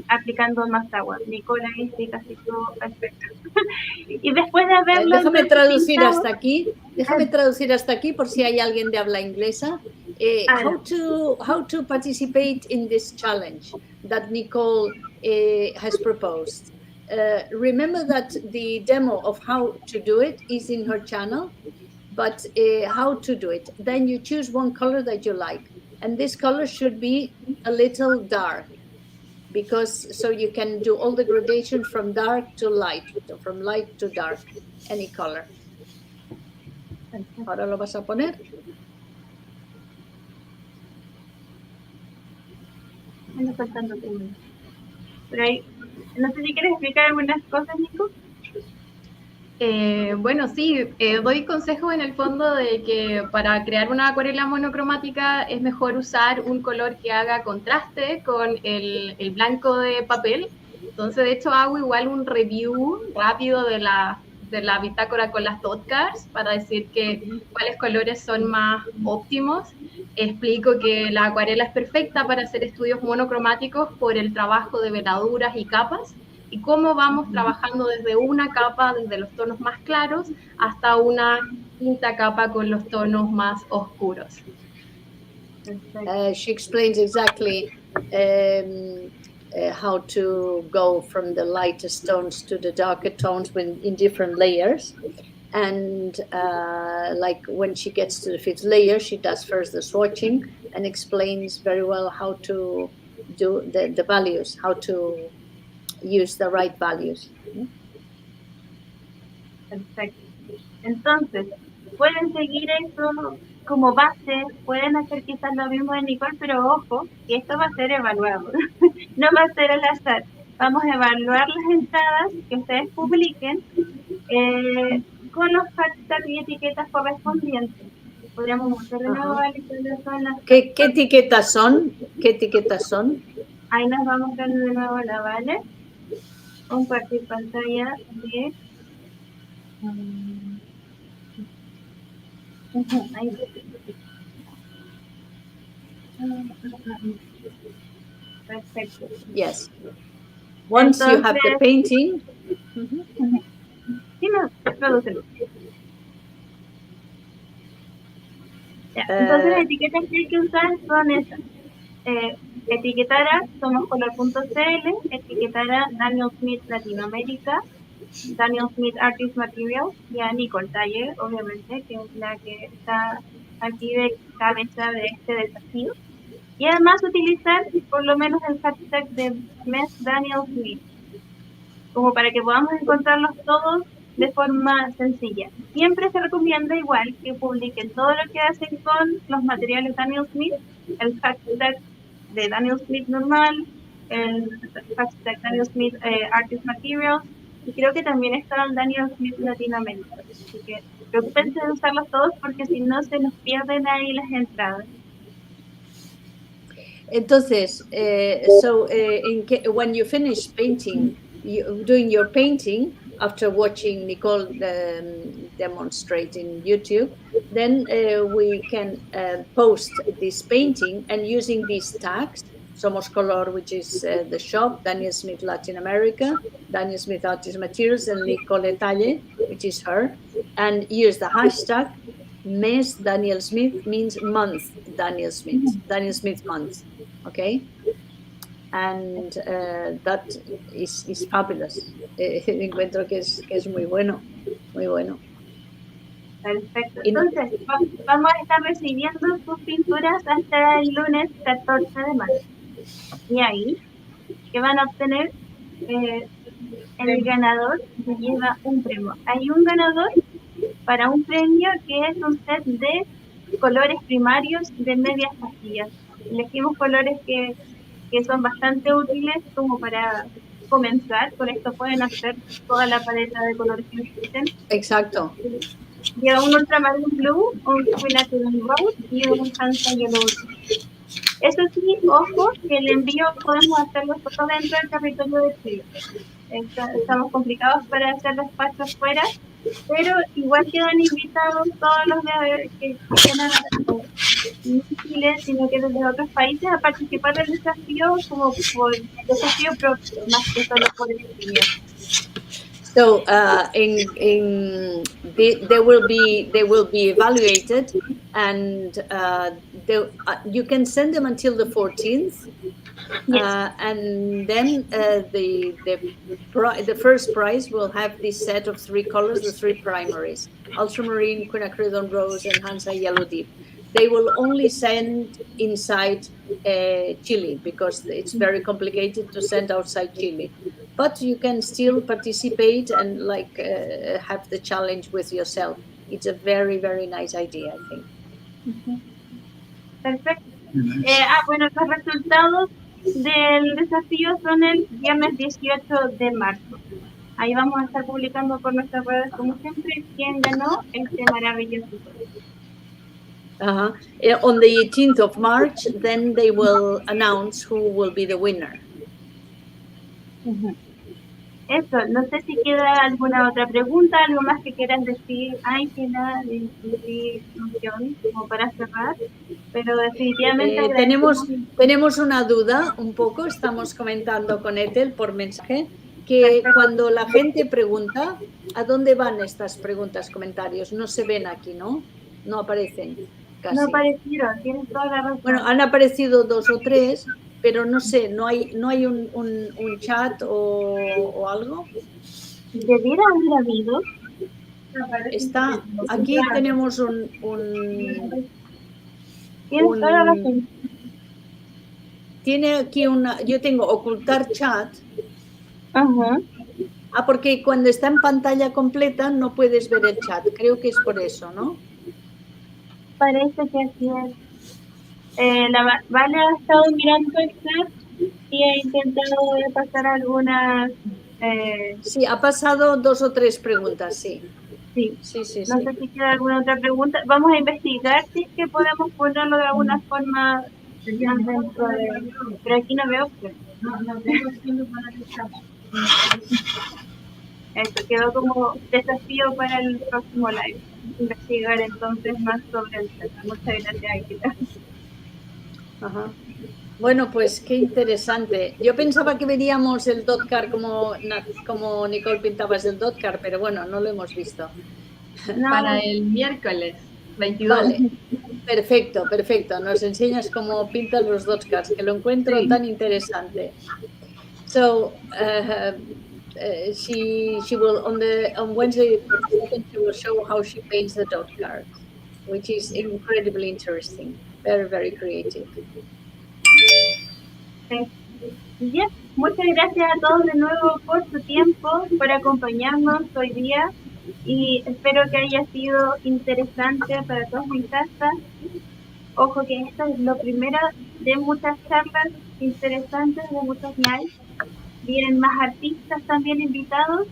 aplicando más agua. Nicole ahí explica casi todo perfecto. Y después de haberlo...
Déjame traducir hasta aquí por si hay alguien de habla inglesa. How to participate in this challenge that Nicole has proposed. Remember that the demo of how to do it is in her channel, but how to do it. Then you choose one color that you like, and this color should be a little dark, because so you can do all the gradation from dark to light, from light to dark, any color. Ahora lo vas a poner.
Ando faltando por ahí. No sé si quieres explicar algunas cosas, Nico.
Bueno, sí, doy consejo en el fondo de que para crear una acuarela monocromática es mejor usar un color que haga contraste con el blanco de papel. Entonces, de hecho, hago igual un review rápido de la bitácora con las dot cards para decir cuáles colores son más óptimos. Explico que la acuarela es perfecta para hacer estudios monocromáticos por el trabajo de veladuras y capas, y cómo vamos trabajando desde una capa, desde los tonos más claros, hasta una quinta capa con los tonos más oscuros.
She explains exactly how to go from the lightest tones to the darker tones in different layers. And like when she gets to the 5th layer, she does first the swatching and explains very well how to do the values, how to use the right values.
Perfecto. Entonces, pueden seguir eso como base, pueden hacer quizás lo mismo de Nicole, pero ojo, que esto va a ser evaluado, no va a ser al azar. Vamos a evaluar las entradas que ustedes publiquen con los hashtags y etiquetas correspondientes. Podríamos mostrar de nuevo cuáles son las...
¿Qué etiquetas son? ¿Qué etiquetas son?
Ahí nos va a mostrar de nuevo la Vale. Compartir pantalla de... Ahí. Perfecto.
Yes. Once you have the painting.
Sí, no, tradúcelo. Entonces las etiquetas que hay que usar son esas. Etiquetará somoscolor.cl, etiquetará Daniel Smith Latinoamérica, Daniel Smith Artist Materials y a Nicole Taller, obviamente, que es la que está aquí de cabeza de este desafío. Y además utilizar por lo menos el hashtag de mes Daniel Smith, como para que podamos encontrarlos todos de forma sencilla. Siempre se recomienda igual que publiquen todo lo que hacen con los materiales Daniel Smith, el hashtag de Daniel Smith normal, el hashtag Daniel Smith Artist Materials, y creo que también está el Daniel Smith Latinoamérica. Así que preocúpense de usarlos todos porque si no se nos pierden ahí las entradas.
Entonces, when you finish painting, doing your painting, after watching Nicole demonstrate in YouTube, then we can post this painting, and using these tags Somos Color, which is the shop, Daniel Smith Latin America, Daniel Smith Artist Materials, and Nicole Talle, which is her. And use the hashtag Mes Daniel Smith means month Daniel Smith month, okay? And that is fabulous. Encuentro que es muy bueno, muy bueno.
Perfecto. Entonces, vamos a estar recibiendo sus pinturas hasta el lunes 14 de marzo. Y ahí, que van a obtener, el ganador se lleva un premio. Hay un ganador para un premio que es un set de colores primarios de medias pastillas. Elegimos colores que son bastante útiles como para comenzar. Con esto pueden hacer toda la paleta de colores que necesiten.
Exacto.
Lleva un ultramarine blue, un natural rose y un Hansa yellow. Eso sí, ojo, que el envío podemos hacerlo solo dentro del territorio de Chile. Estamos complicados para hacer despachos fuera, pero igual quedan invitados todos los que quieran, no Chile, sino que desde otros países, a participar del desafío como por desafío propio, más que solo por el envío.
So they will be evaluated, and you can send them until the 14th.
Yes.
And then the first prize will have this set of 3 colors, the 3 primaries: ultramarine, quinacridone rose, and Hansa yellow deep. They will only send inside Chile because it's very complicated to send outside Chile. But you can still participate and have the challenge with yourself. It's a very, very nice idea, I think.
Perfecto. Bueno, los resultados del desafío son el viernes 18 de marzo. Ahí vamos a estar publicando por nuestras redes, como siempre, quién ganó este maravilloso.
On the 18th of March, then they will announce who will be the winner.
Eso, no sé si queda alguna otra pregunta, algo más que quieran decir, Ángela, John, como para cerrar, pero definitivamente...
tenemos una duda un poco, estamos comentando con Ethel por mensaje, que cuando la gente pregunta, ¿a dónde van estas preguntas, comentarios? No se ven aquí, ¿no? No aparecen casi.
No aparecieron, tienen toda la razón.
Bueno, han aparecido 2 o 3, pero no sé, no hay un chat o algo.
¿Debiera haber habido?
Está, aquí tenemos
Tienes toda la razón.
Tiene aquí yo tengo ocultar chat.
Ajá.
Porque cuando está en pantalla completa no puedes ver el chat. Creo que es por eso, ¿no?
Parece que así es. Vale ha estado mirando el chat y ha intentado pasar algunas...
Sí, ha pasado 2 o 3 preguntas, sí.
Sí. No sé si queda alguna otra pregunta. Vamos a investigar si es que podemos ponerlo de alguna forma dentro de... Pero aquí no veo que... Esto quedó como desafío para el próximo live. Investigar entonces más sobre el tema. Muchas gracias, Ángela.
Ajá. Bueno, pues qué interesante. Yo pensaba que veríamos el dot card como Nicole pintabas el dot card, pero bueno, no lo hemos visto.
No.
Para el miércoles 22.
Vale, perfecto. Nos enseñas cómo pintas los dot cards, que lo encuentro tan interesante. So, she will on Wednesday she will show how she paints the dot card, which is incredibly interesting, very, very creative.
Bien, muchas gracias a todos de nuevo por su tiempo, por acompañarnos hoy día y espero que haya sido interesante para todos en casa. Ojo que esta es la primera de muchas charlas interesantes, de muchos lives. Vienen más artistas también invitados.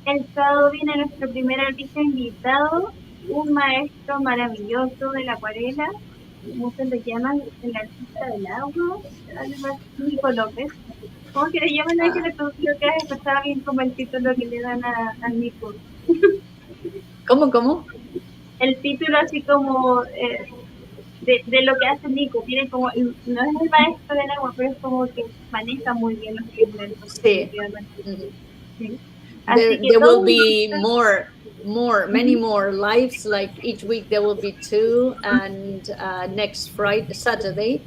El sábado viene nuestro primer artista invitado, un maestro maravilloso de la acuarela. Muchos le llaman el artista del agua, Nico López. ¿Cómo que le llaman a que le produjo que estaba bien como el título que le dan a Nico?
¿Cómo?
El título así como de lo que hace Nico. Tiene como, no es el maestro del agua, pero es como que maneja muy bien los pigmentos.
Sí.
Sí. Así que
There will
todo
be many more lives. Like each week there will be 2, and next Saturday,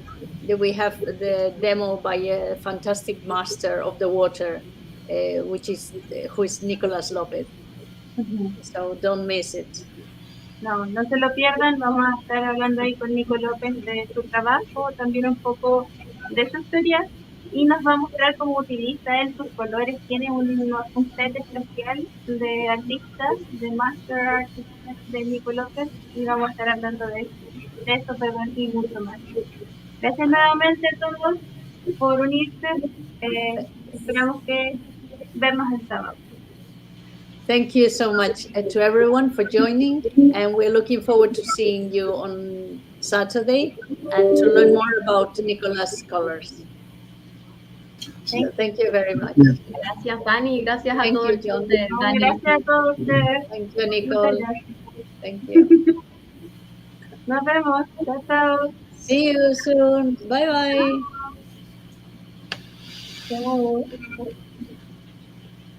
we have the demo by a fantastic master of the water, who is Nicolas Lopez. So don't miss it.
No se lo pierdan, vamos a estar hablando ahí con Nico López de su trabajo, también un poco de su historia, y nos va a mostrar cómo utiliza él sus colores. Tiene un set especial de artistas, de master artistas de Nico López, y vamos a estar hablando de eso, perdón, y mucho más. Gracias nuevamente a todos por unirse, esperamos que vernos el sábado.
Thank you so much to everyone for joining, and we're looking forward to seeing you on Saturday and to learn more about Nicolas colors. So thank you very much.
Gracias, Dani. Gracias a todos.
John.
Dani.
Gracias a todos ustedes.
Thank you, Nicole. Thank you.
Nos vemos. Chao.
See you soon. Bye bye.
Chao.